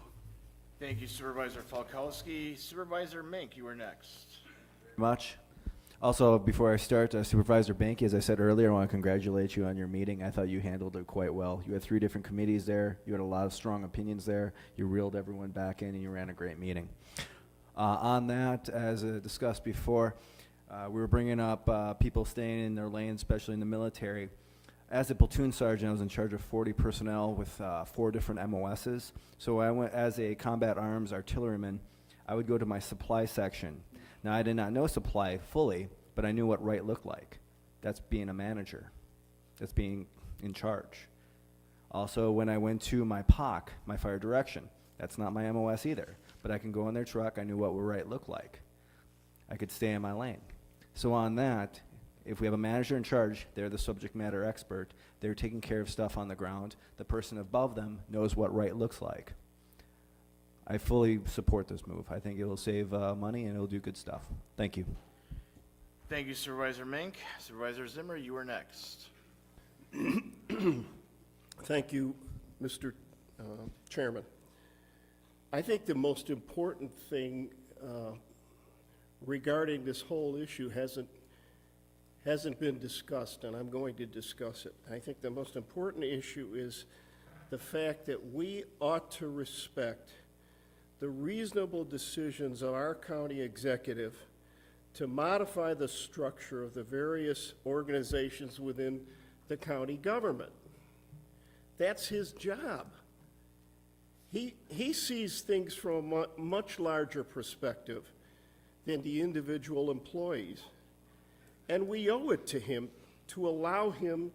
Speaker 1: Thank you, Supervisor Falkowski. Supervisor Mink, you are next.
Speaker 17: Much. Also, before I start, Supervisor Banky, as I said earlier, I want to congratulate you on your meeting. I thought you handled it quite well. You had 3 different committees there. You had a lot of strong opinions there. You reeled everyone back in, and you ran a great meeting. On that, as discussed before, we were bringing up people staying in their lanes, especially in the military. As a platoon sergeant, I was in charge of 40 personnel with 4 different MOSs. So I went as a combat arms artilleryman. I would go to my supply section. Now, I did not know supply fully, but I knew what right looked like. That's being a manager. That's being in charge. Also, when I went to my POC, my fire direction, that's not my MOS either, but I can go in their truck. I knew what right looked like. I could stay in my lane. So on that, if we have a manager in charge, they're the subject matter expert. They're taking care of stuff on the ground. The person above them knows what right looks like. I fully support this move. I think it'll save money and it'll do good stuff. Thank you.
Speaker 1: Thank you, Supervisor Mink. Supervisor Zimmer, you are next.
Speaker 4: Thank you, Mr. Chairman. I think the most important thing regarding this whole issue hasn't been discussed, and I'm going to discuss it. I think the most important issue is the fact that we ought to respect the reasonable decisions of our county executive to modify the structure of the various organizations within the county government. That's his job. He sees things from a much larger perspective than the individual employees. And we owe it to him to allow him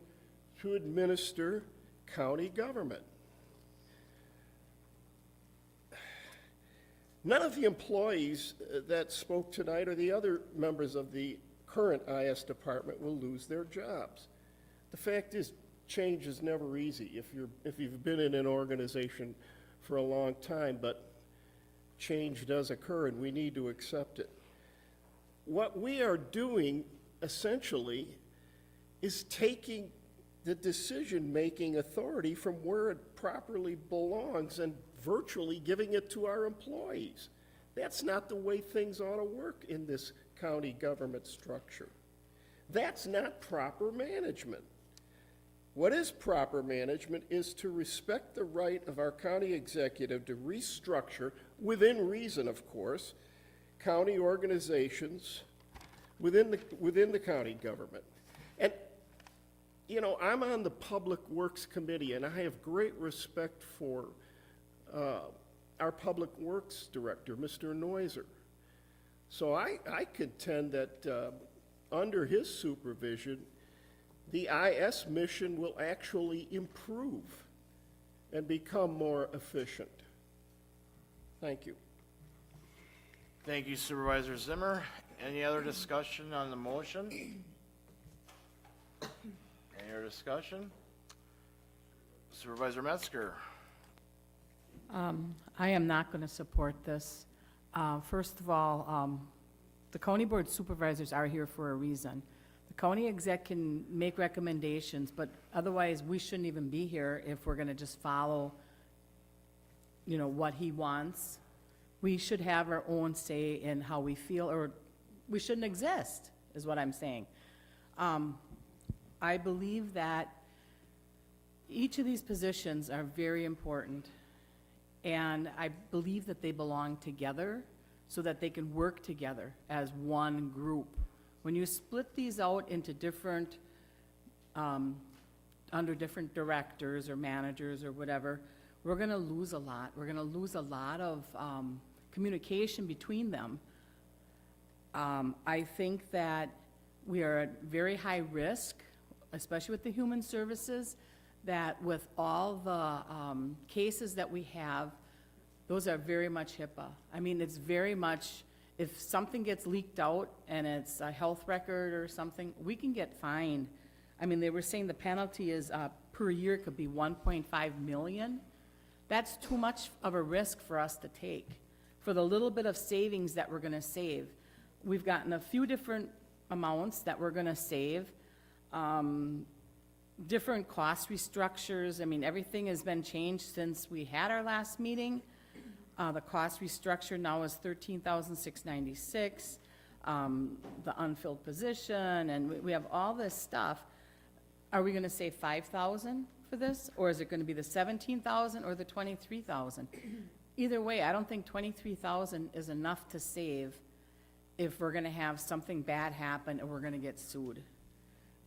Speaker 4: to administer county government. None of the employees that spoke tonight or the other members of the current IS department will lose their jobs. The fact is, change is never easy if you've been in an organization for a long time, but change does occur and we need to accept it. What we are doing essentially is taking the decision-making authority from where it properly belongs and virtually giving it to our employees. That's not the way things ought to work in this county government structure. That's not proper management. What is proper management is to respect the right of our county executive to restructure, within reason, of course, county organizations within the county government. And, you know, I'm on the Public Works Committee, and I have great respect for our Public Works Director, Mr. Neuser. So I contend that under his supervision, the IS mission will actually improve and become more efficient. Thank you.
Speaker 1: Thank you, Supervisor Zimmer. Any other discussion on the motion? Any other discussion? Supervisor Metzger.
Speaker 7: I am not going to support this. First of all, the county board supervisors are here for a reason. The county exec can make recommendations, but otherwise we shouldn't even be here if we're going to just follow, you know, what he wants. We should have our own say in how we feel, or we shouldn't exist, is what I'm saying. I believe that each of these positions are very important, and I believe that they belong together so that they can work together as one group. When you split these out into different, under different directors or managers or whatever, we're going to lose a lot. We're going to lose a lot of communication between them. I think that we are at very high risk, especially with the human services, that with all the cases that we have, those are very much HIPAA. I mean, it's very much, if something gets leaked out and it's a health record or something, we can get fined. I mean, they were saying the penalty is per year could be 1.5 million. That's too much of a risk for us to take. For the little bit of savings that we're gonna save, we've gotten a few different amounts that we're gonna save. Different cost restructures. I mean, everything has been changed since we had our last meeting. The cost restructure now is $13,696. the unfilled position, and we have all this stuff. Are we gonna say 5,000 for this, or is it gonna be the 17,000 or the 23,000? Either way, I don't think 23,000 is enough to save if we're gonna have something bad happen and we're gonna get sued.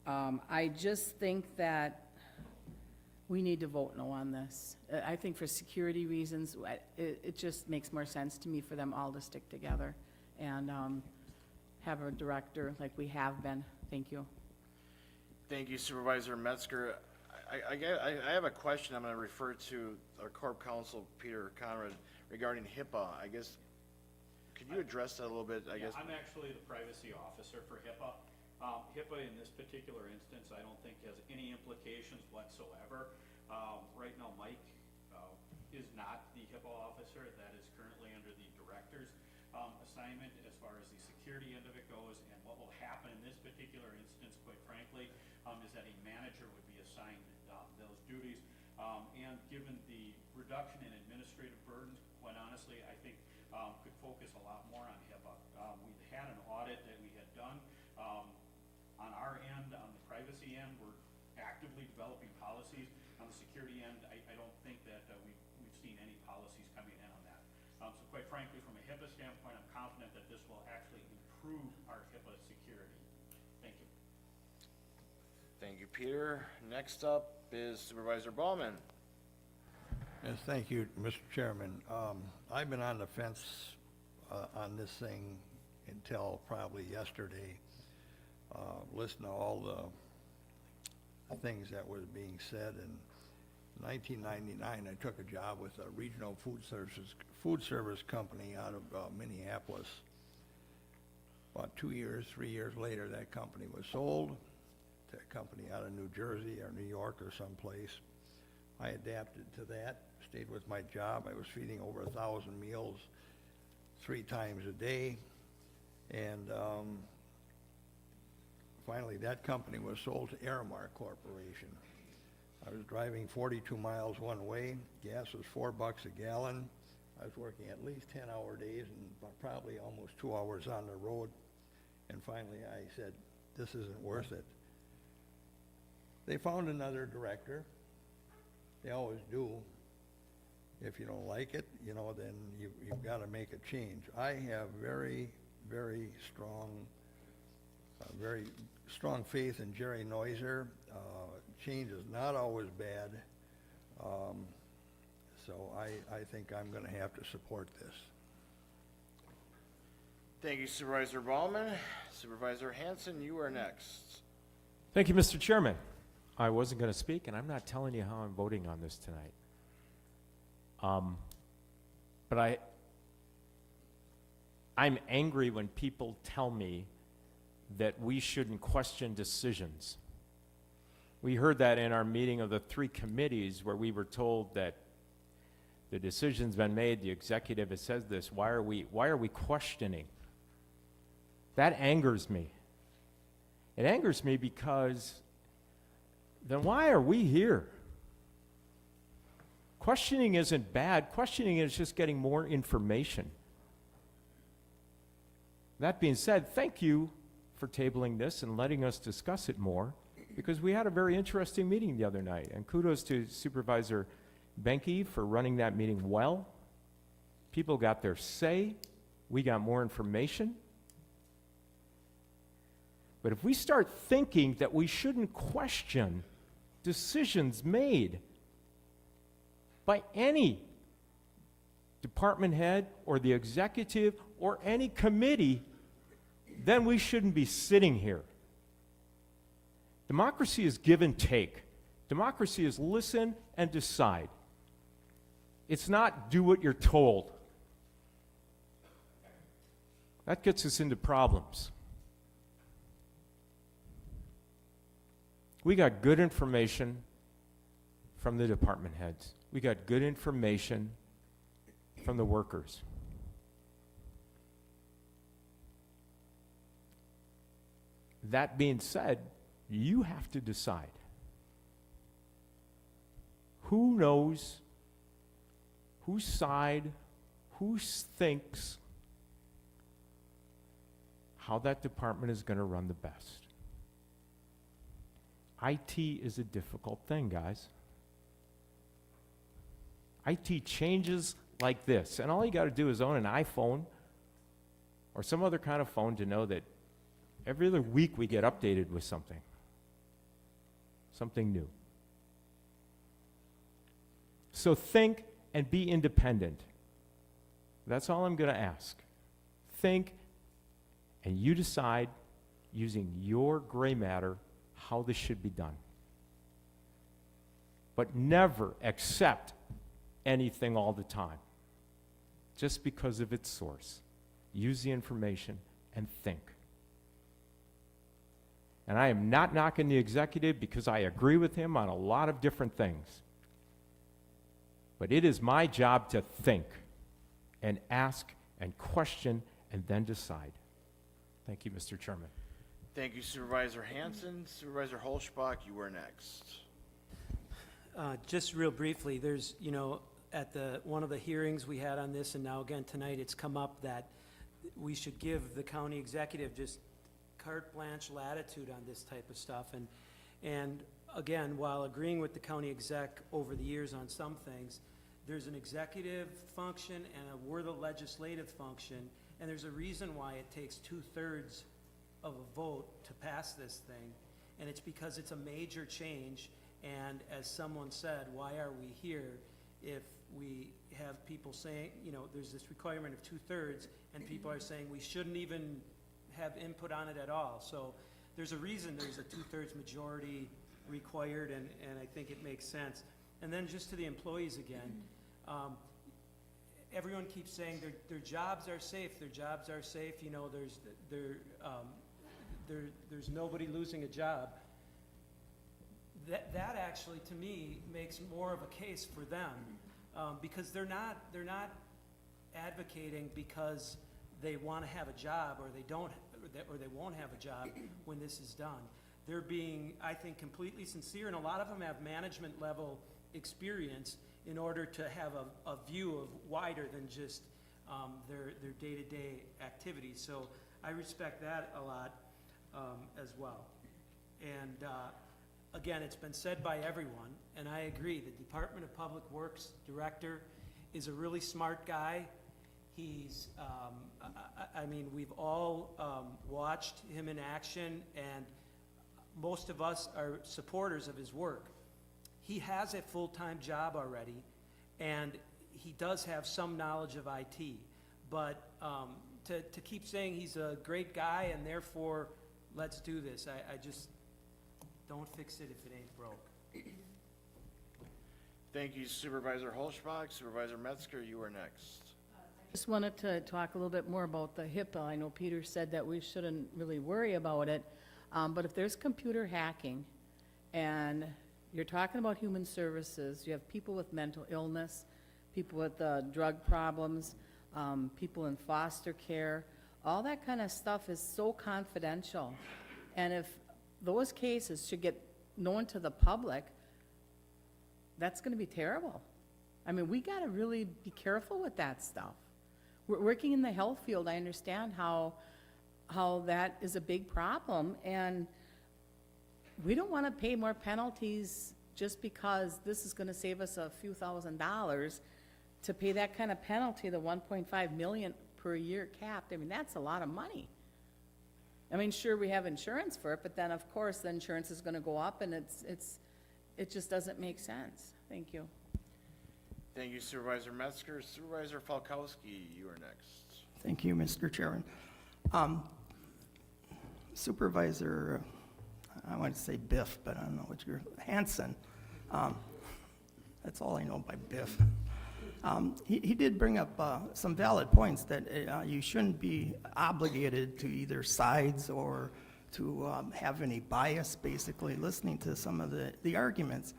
Speaker 7: I just think that we need to vote no on this. I think for security reasons, it just makes more sense to me for them all to stick together and have a director like we have been. Thank you.
Speaker 1: Thank you, Supervisor Metzger. I have a question I'm going to refer to our Corp Counsel, Peter Conrad, regarding HIPAA. I guess, could you address that a little bit, I guess?
Speaker 18: I'm actually the privacy officer for HIPAA. HIPAA in this particular instance, I don't think has any implications whatsoever. Right now, Mike is not the HIPAA officer. That is currently under the director's assignment as far as the security end of it goes. And what will happen in this particular instance, quite frankly, is that a manager would be assigned those duties. And given the reduction in administrative burdens, quite honestly, I think could focus a lot more on HIPAA. We had an audit that we had done. On our end, on the privacy end, we're actively developing policies. On the security end, I don't think that we've seen any policies coming in on that. So quite frankly, from a HIPAA standpoint, I'm confident that this will actually improve our HIPAA security. Thank you.
Speaker 1: Thank you, Peter. Next up is Supervisor Ballman.
Speaker 19: Yes, thank you, Mr. Chairman. I've been on the fence on this thing until probably yesterday. Listen to all the things that was being said. In 1999, I took a job with a regional food service company out of Minneapolis. About 2 years, 3 years later, that company was sold to a company out of New Jersey or New York or someplace. I adapted to that, stayed with my job. I was feeding over 1,000 meals 3 times a day. And finally, that company was sold to Aramark Corporation. I was driving 42 miles one way. Gas was $4 a gallon. I was working at least 10-hour days and probably almost 2 hours on the road. And finally, I said, this isn't worth it. They found another director. They always do. If you don't like it, then you've got to make a change. I have very, very strong faith in Jerry Neuser. Change is not always bad. So I think I'm going to have to support this.
Speaker 1: Thank you, Supervisor Ballman. Supervisor Hanson, you are next.
Speaker 20: Thank you, Mr. Chairman. I wasn't going to speak, and I'm not telling you how I'm voting on this tonight. But I'm angry when people tell me that we shouldn't question decisions. We heard that in our meeting of the 3 committees where we were told that the decision's been made, the executive has said this, why are we questioning? That angers me. It angers me because then why are we here? Questioning isn't bad. Questioning is just getting more information. That being said, thank you for tabling this and letting us discuss it more, because we had a very interesting meeting the other night. And kudos to Supervisor Benke for running that meeting well. People got their say. We got more information. But if we start thinking that we shouldn't question decisions made by any department head or the executive or any committee, then we shouldn't be sitting here. Democracy is give and take. Democracy is listen and decide. It's not do what you're told. That gets us into problems. We got good information from the department heads. We got good information from the workers. That being said, you have to decide. Who knows whose side, who thinks, how that department is going to run the best. IT is a difficult thing, guys. IT changes like this, and all you got to do is own an iPhone or some other kind of phone to know that every other week we get updated with something new. So think and be independent. That's all I'm going to ask. Think, and you decide, using your gray matter, how this should be done. But never accept anything all the time, just because of its source. Use the information and think. And I am not knocking the executive because I agree with him on a lot of different things. But it is my job to think and ask and question and then decide. Thank you, Mr. Chairman.
Speaker 1: Thank you, Supervisor Hanson. Supervisor Holschbach, you are next.
Speaker 15: Just real briefly, there's, at one of the hearings we had on this, and now again tonight, it's come up that we should give the county executive just carte blanche latitude on this type of stuff. And again, while agreeing with the county exec over the years on some things, there's an executive function and we're the legislative function, and there's a reason why it takes 2/3 of a vote to pass this thing, and it's because it's a major change. And as someone said, why are we here if we have people saying, there's this requirement of 2/3, and people are saying we shouldn't even have input on it at all. So there's a reason there's a 2/3 majority required, and I think it makes sense. And then just to the employees again, everyone keeps saying their jobs are safe, their jobs are safe, there's nobody losing a job. That actually, to me, makes more of a case for them, because they're not advocating because they want to have a job or they don't, or they won't have a job when this is done. They're being, I think, completely sincere, and a lot of them have management level experience in order to have a view of wider than just their day-to-day activities. So I respect that a lot as well. And again, it's been said by everyone, and I agree, the Department of Public Works Director is a really smart guy. He's, we've all watched him in action, and most of us are supporters of his work. He has a full-time job already, and he does have some knowledge of IT. But to keep saying he's a great guy and therefore let's do this, I just don't fix it if it ain't broke.
Speaker 1: Thank you, Supervisor Holschbach. Supervisor Metzger, you are next.
Speaker 7: Just wanted to talk a little bit more about the HIPAA. I know Peter said that we shouldn't really worry about it, but if there's computer hacking and you're talking about human services, you have people with mental illness, people with drug problems, people in foster care, all that kind of stuff is so confidential. And if those cases should get known to the public, that's going to be terrible. I mean, we got to really be careful with that stuff. We're working in the health field. I understand how that is a big problem, and we don't want to pay more penalties just because this is going to save us a few $1,000s to pay that kind of penalty, the $1.5 million per year capped. I mean, that's a lot of money. I mean, sure, we have insurance for it, but then, of course, the insurance is going to go up, and it just doesn't make sense. Thank you.
Speaker 1: Thank you, Supervisor Metzger. Supervisor Falkowski, you are next.
Speaker 6: Thank you, Mr. Chairman. Supervisor, I want to say Biff, but I don't know what your, Hanson. That's all I know by Biff. He did bring up some valid points that you shouldn't be obligated to either sides or to have any bias, basically, listening to some of the arguments.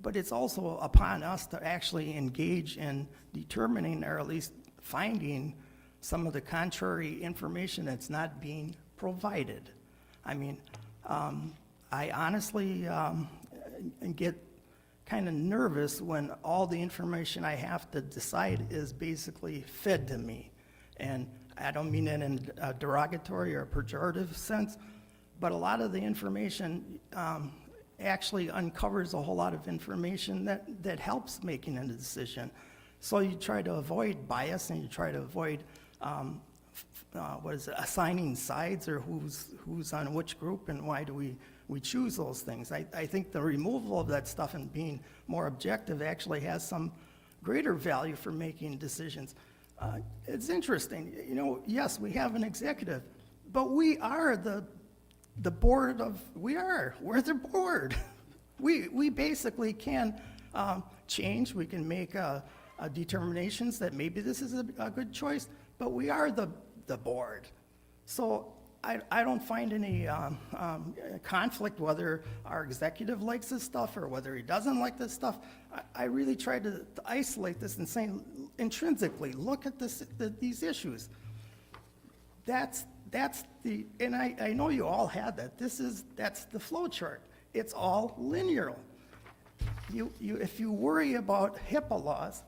Speaker 6: But it's also upon us to actually engage in determining, or at least finding, some of the contrary information that's not being provided. I mean, I honestly get kind of nervous when all the information I have to decide is basically fed to me. And I don't mean it in a derogatory or pejorative sense, but a lot of the information actually uncovers a whole lot of information that helps making a decision. So you try to avoid bias and you try to avoid assigning sides or who's on which group and why do we choose those things. I think the removal of that stuff and being more objective actually has some greater value for making decisions. It's interesting, you know, yes, we have an executive, but we are the board of, we're the board. We basically can change, we can make determinations that maybe this is a good choice, but we are the board. So I don't find any conflict whether our executive likes this stuff or whether he doesn't like this stuff. I really tried to isolate this and say intrinsically, look at these issues. That's the, and I know you all had that. That's the flow chart. It's all linear. If you worry about HIPAA laws,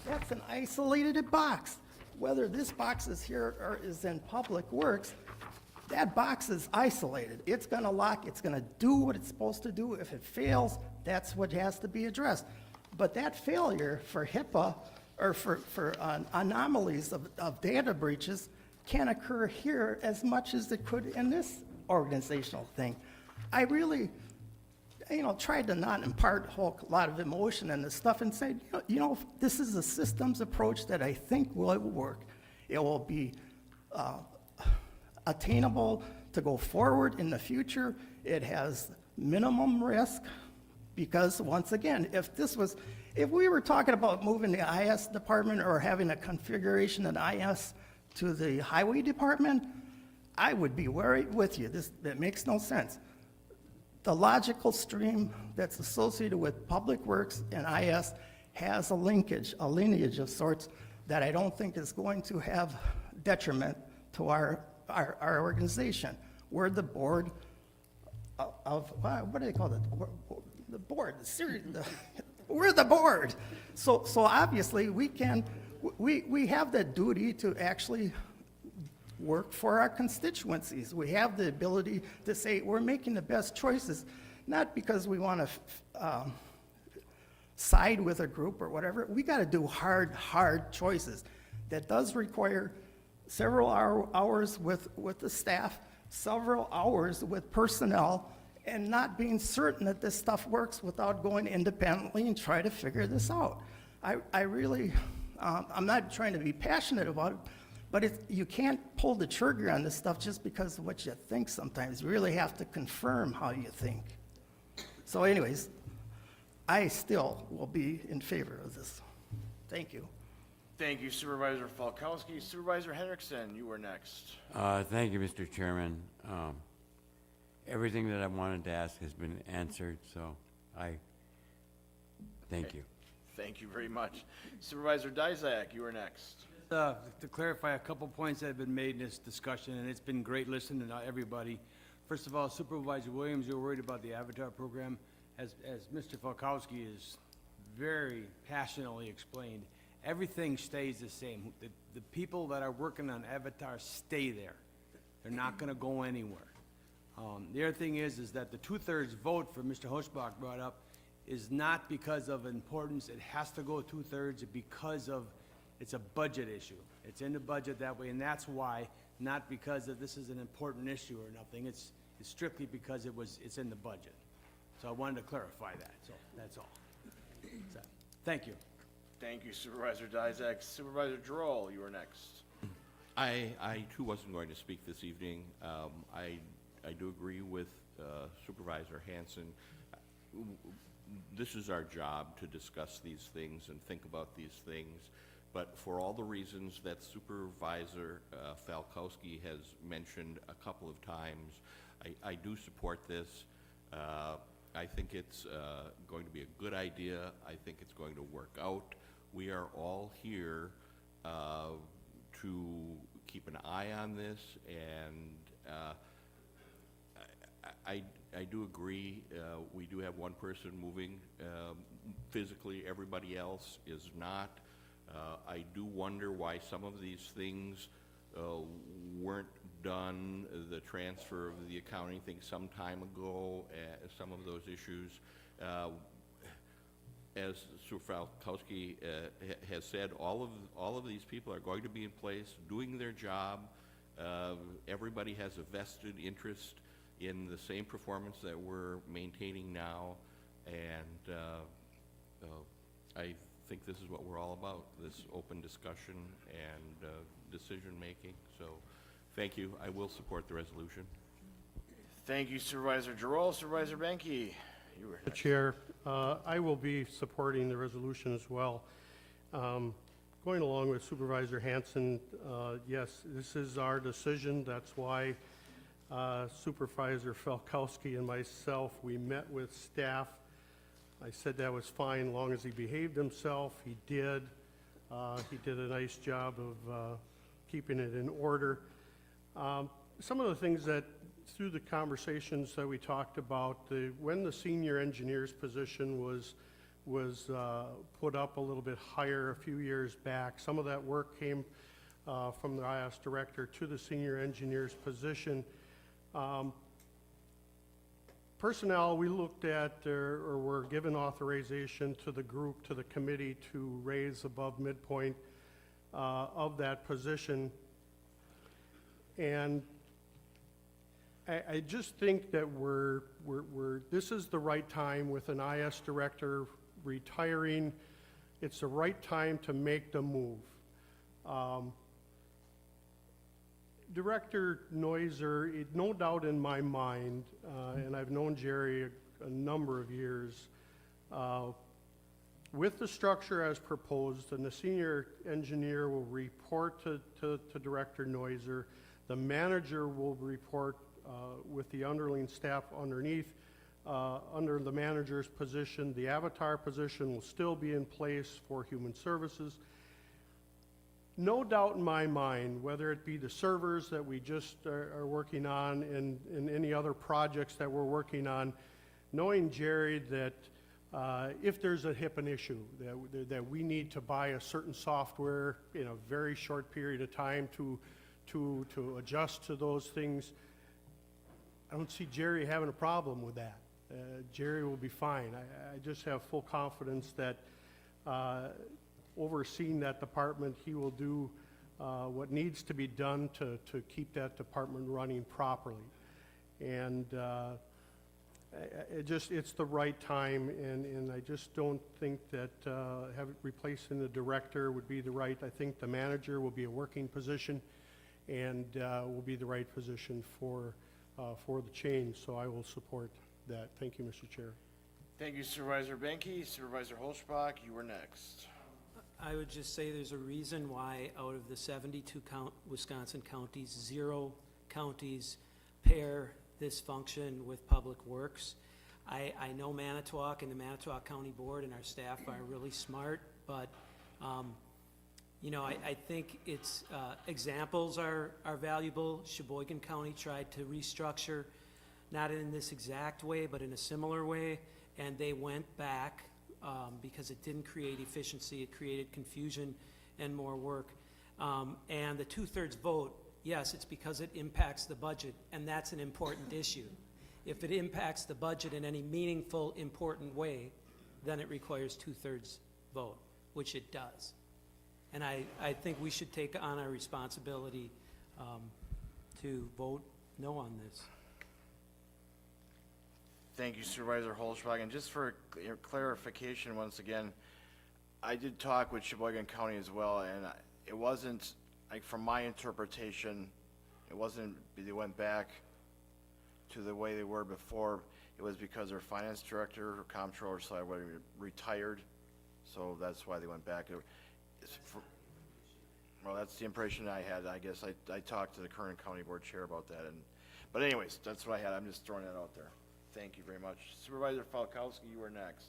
Speaker 6: that's an isolated box. Whether this box is here or is in Public Works, that box is isolated. It's gonna lock, it's gonna do what it's supposed to do. If it fails, that's what has to be addressed. But that failure for HIPAA or for anomalies of data breaches can occur here as much as it could in this organizational thing. I really, tried to not impart a whole lot of emotion in this stuff and say, this is a systems approach that I think will work. It will be attainable to go forward in the future. It has minimum risk because, once again, if we were talking about moving the IS department or having a configuration of IS to the highway department, I would be worried with you. That makes no sense. The logical stream that's associated with Public Works and IS has a lineage of sorts that I don't think is going to have detriment to our organization. We're the board of what do they call it? The board. We're the board. So obviously we have the duty to actually work for our constituencies. We have the ability to say we're making the best choices, not because we want to side with a group or whatever. We got to do hard choices. That does require several hours with the staff, several hours with personnel, and not being certain that this stuff works without going independently and try to figure this out. I really, I'm not trying to be passionate about it, but you can't pull the trigger on this stuff just because of what you think sometimes. You really have to confirm how you think. So anyways, I still will be in favor of this. Thank you.
Speaker 1: Thank you, Supervisor Falkowski. Supervisor Henriksen, you were next.
Speaker 21: Thank you, Mr. Chairman. Everything that I wanted to ask has been answered, so I thank you.
Speaker 1: Thank you very much. Supervisor Dizak, you were next.
Speaker 14: To clarify a couple points that have been made in this discussion, and it's been great listening to everybody. First of all, Supervisor Williams, you're worried about the Avatar program. As Mr. Falkowski has very passionately explained, everything stays the same. The people that are working on Avatar stay there. They're not going to go anywhere. The other thing is that the 2/3 vote for Mr. Hochbach brought up is not because of importance. It has to go 2/3 because of it's a budget issue. It's in the budget that way, and that's why, not because of this is an important issue or nothing. It's strictly because it's in the budget. So I wanted to clarify that. So that's all. So, thank you.
Speaker 1: Thank you, Supervisor Dizak. Supervisor Droll, you were next.
Speaker 8: I too wasn't going to speak this evening. I do agree with Supervisor Hanson. This is our job to discuss these things and think about these things. But for all the reasons that Supervisor Falkowski has mentioned a couple of times, I do support this. I think it's going to be a good idea. I think it's going to work out. We are all here to keep an eye on this, and I do agree. We do have one person moving physically. Everybody else is not. I do wonder why some of these things weren't done, the transfer of the accounting thing some time ago, some of those issues. As Supervisor Falkowski has said, all of these people are going to be in place, doing their job. Everybody has a vested interest in the same performance that we're maintaining now, and I think this is what we're all about, this open discussion and decision-making. So, thank you. I will support the resolution.
Speaker 1: Thank you, Supervisor Giroux. Supervisor Benke, you were
Speaker 3: The
Speaker 1: next.
Speaker 3: Chair, I will be supporting the resolution as well. Going along with Supervisor Hanson, yes, this is our decision. That's why Supervisor Falkowski and myself, we met with staff. I said that was fine, as long as he behaved himself. He did. He did a nice job of keeping it in order. Some of the things that, through the conversations that we talked about, when the senior engineer's position was put up a little bit higher a few years back, some of that work came from the IS director to the senior engineer's position. Personnel, we looked at or were given authorization to the group, to the committee, to raise above midpoint of that position. And I just think that this is the right time with an IS director retiring. It's the right time to make the move. Director Neuser, no doubt in my mind, and I've known Jerry a number of years, with the structure as proposed, and the senior engineer will report to Director Neuser, the manager will report with the underling staff underneath, under the manager's position. The avatar position will still be in place for human services. No doubt in my mind, whether it be the servers that we just are working on and any other projects that we're working on, knowing Jerry that if there's a HIPAA issue, that we need to buy a certain software in a very short period of time to adjust to those things, I don't see Jerry having a problem with that. Jerry will be fine. I just have full confidence that overseeing that department, he will do what needs to be done to keep that department running properly. And it's the right time, and I just don't think that replacing the director would be the right. I think the manager will be a working position and will be the right position for the change, so I will support that. Thank you, Mr. Chair.
Speaker 1: Thank you, Supervisor Benke. Supervisor Holzbach, you were next.
Speaker 15: I would just say there's a reason why out of the 72 Wisconsin counties, 0 counties pair this function with Public Works. I know Manitowoc and the Manitowoc County Board and our staff are really smart, but you know, I think it's examples are valuable. Sheboygan County tried to restructure, not in this exact way, but in a similar way, and they went back because it didn't create efficiency, it created confusion and more work. And the 2/3 vote, yes, it's because it impacts the budget, and that's an important issue. If it impacts the budget in any meaningful, important way, then it requires 2/3 vote, which it does. And I think we should take on our responsibility to vote no on this.
Speaker 1: Thank you, Supervisor Holzbach. And just for clarification, once again, I did talk with Sheboygan County as well, and it wasn't, like, from my interpretation, it wasn't they went back to the way they were before. It was because their finance director or comptroller retired, so that's why they went back. Well, that's the impression I had. I guess I talked to the current county board chair about that, but anyways, that's what I had. I'm just throwing that out there. Thank you very much. Supervisor Falkowski, you are next.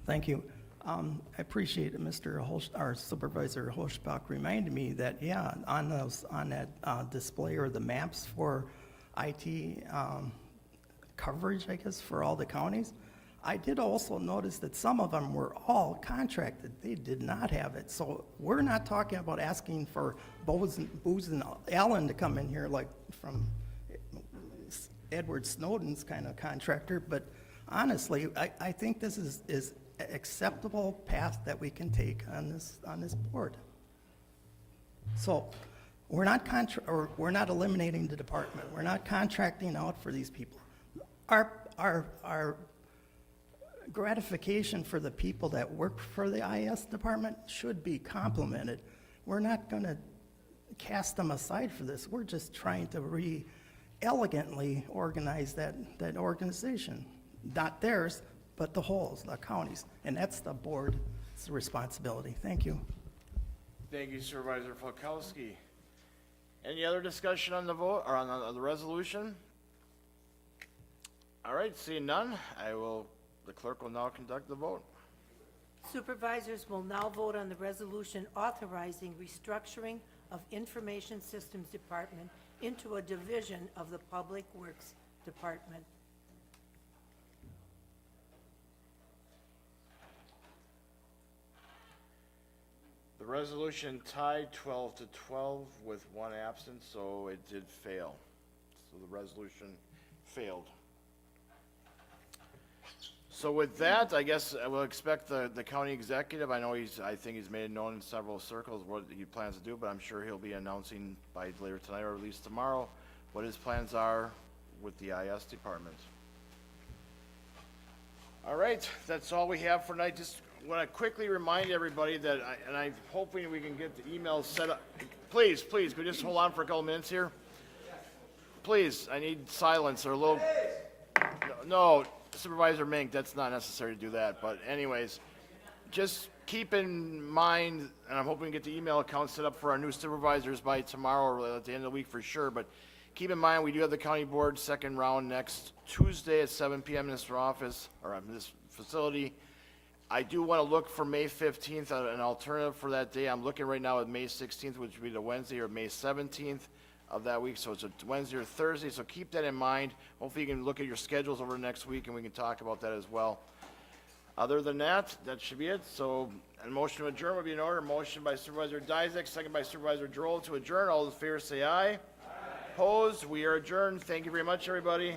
Speaker 6: Thank you. I appreciate it, our Supervisor Holzbach reminded me that, yeah, on that display or the maps for IT coverage, I guess, for all the counties, I did also notice that some of them were all contracted. They did not have it. So we're not talking about asking for Booz and Allen to come in here like from Edward Snowden's kind of contractor, but honestly, I think this is acceptable path that we can take on this board. So we're not eliminating the department. We're not contracting out for these people. Our gratification for the people that work for the IS department should be complimented. We're not going to cast them aside for this. We're just trying to elegantly organize that organization. Not theirs, but the wholes, the counties. And that's the board's responsibility. Thank you.
Speaker 1: Thank you, Supervisor Falkowski. Any other discussion on the vote, or on the resolution? All right, seeing none, the clerk will now conduct the vote.
Speaker 2: Supervisors will now vote on the resolution authorizing restructuring of Information Systems Department into a division of the Public Works Department.
Speaker 1: The resolution tied 12-12 with one absent, so it did fail. So the resolution failed. So with that, I guess I will expect the county executive, I think he's made it known in several circles what he plans to do, but I'm sure he'll be announcing by later tonight or at least tomorrow what his plans are with the IS department. All right, that's all we have for tonight. Just want to quickly remind everybody that, I'm hoping we can get the emails set up. Please, could you just hold on for a couple minutes here? Please, I need silence or a little. No, Supervisor Mink, that's not necessary to do that. But anyways, just keep in mind, and I'm hoping we get the email account set up for our new supervisors by tomorrow or at the end of the week for sure. But keep in mind, we do have the county board second round next Tuesday at 7 p.m. in this office, or in this facility. I do want to look for May 15th, an alternative for that day. I'm looking right now at May 16th, which would be the Wednesday, or May 17th of that week. So it's a Wednesday or Thursday, so keep that in mind. Hopefully you can look at your schedules over the next week, and we can talk about that as well. Other than that, that should be it. So a motion to adjourn would be in order. Motion by Supervisor Dysek, second by Supervisor Droll to adjourn. All those in favor say aye. Opposed? We are adjourned. Thank you very much, everybody.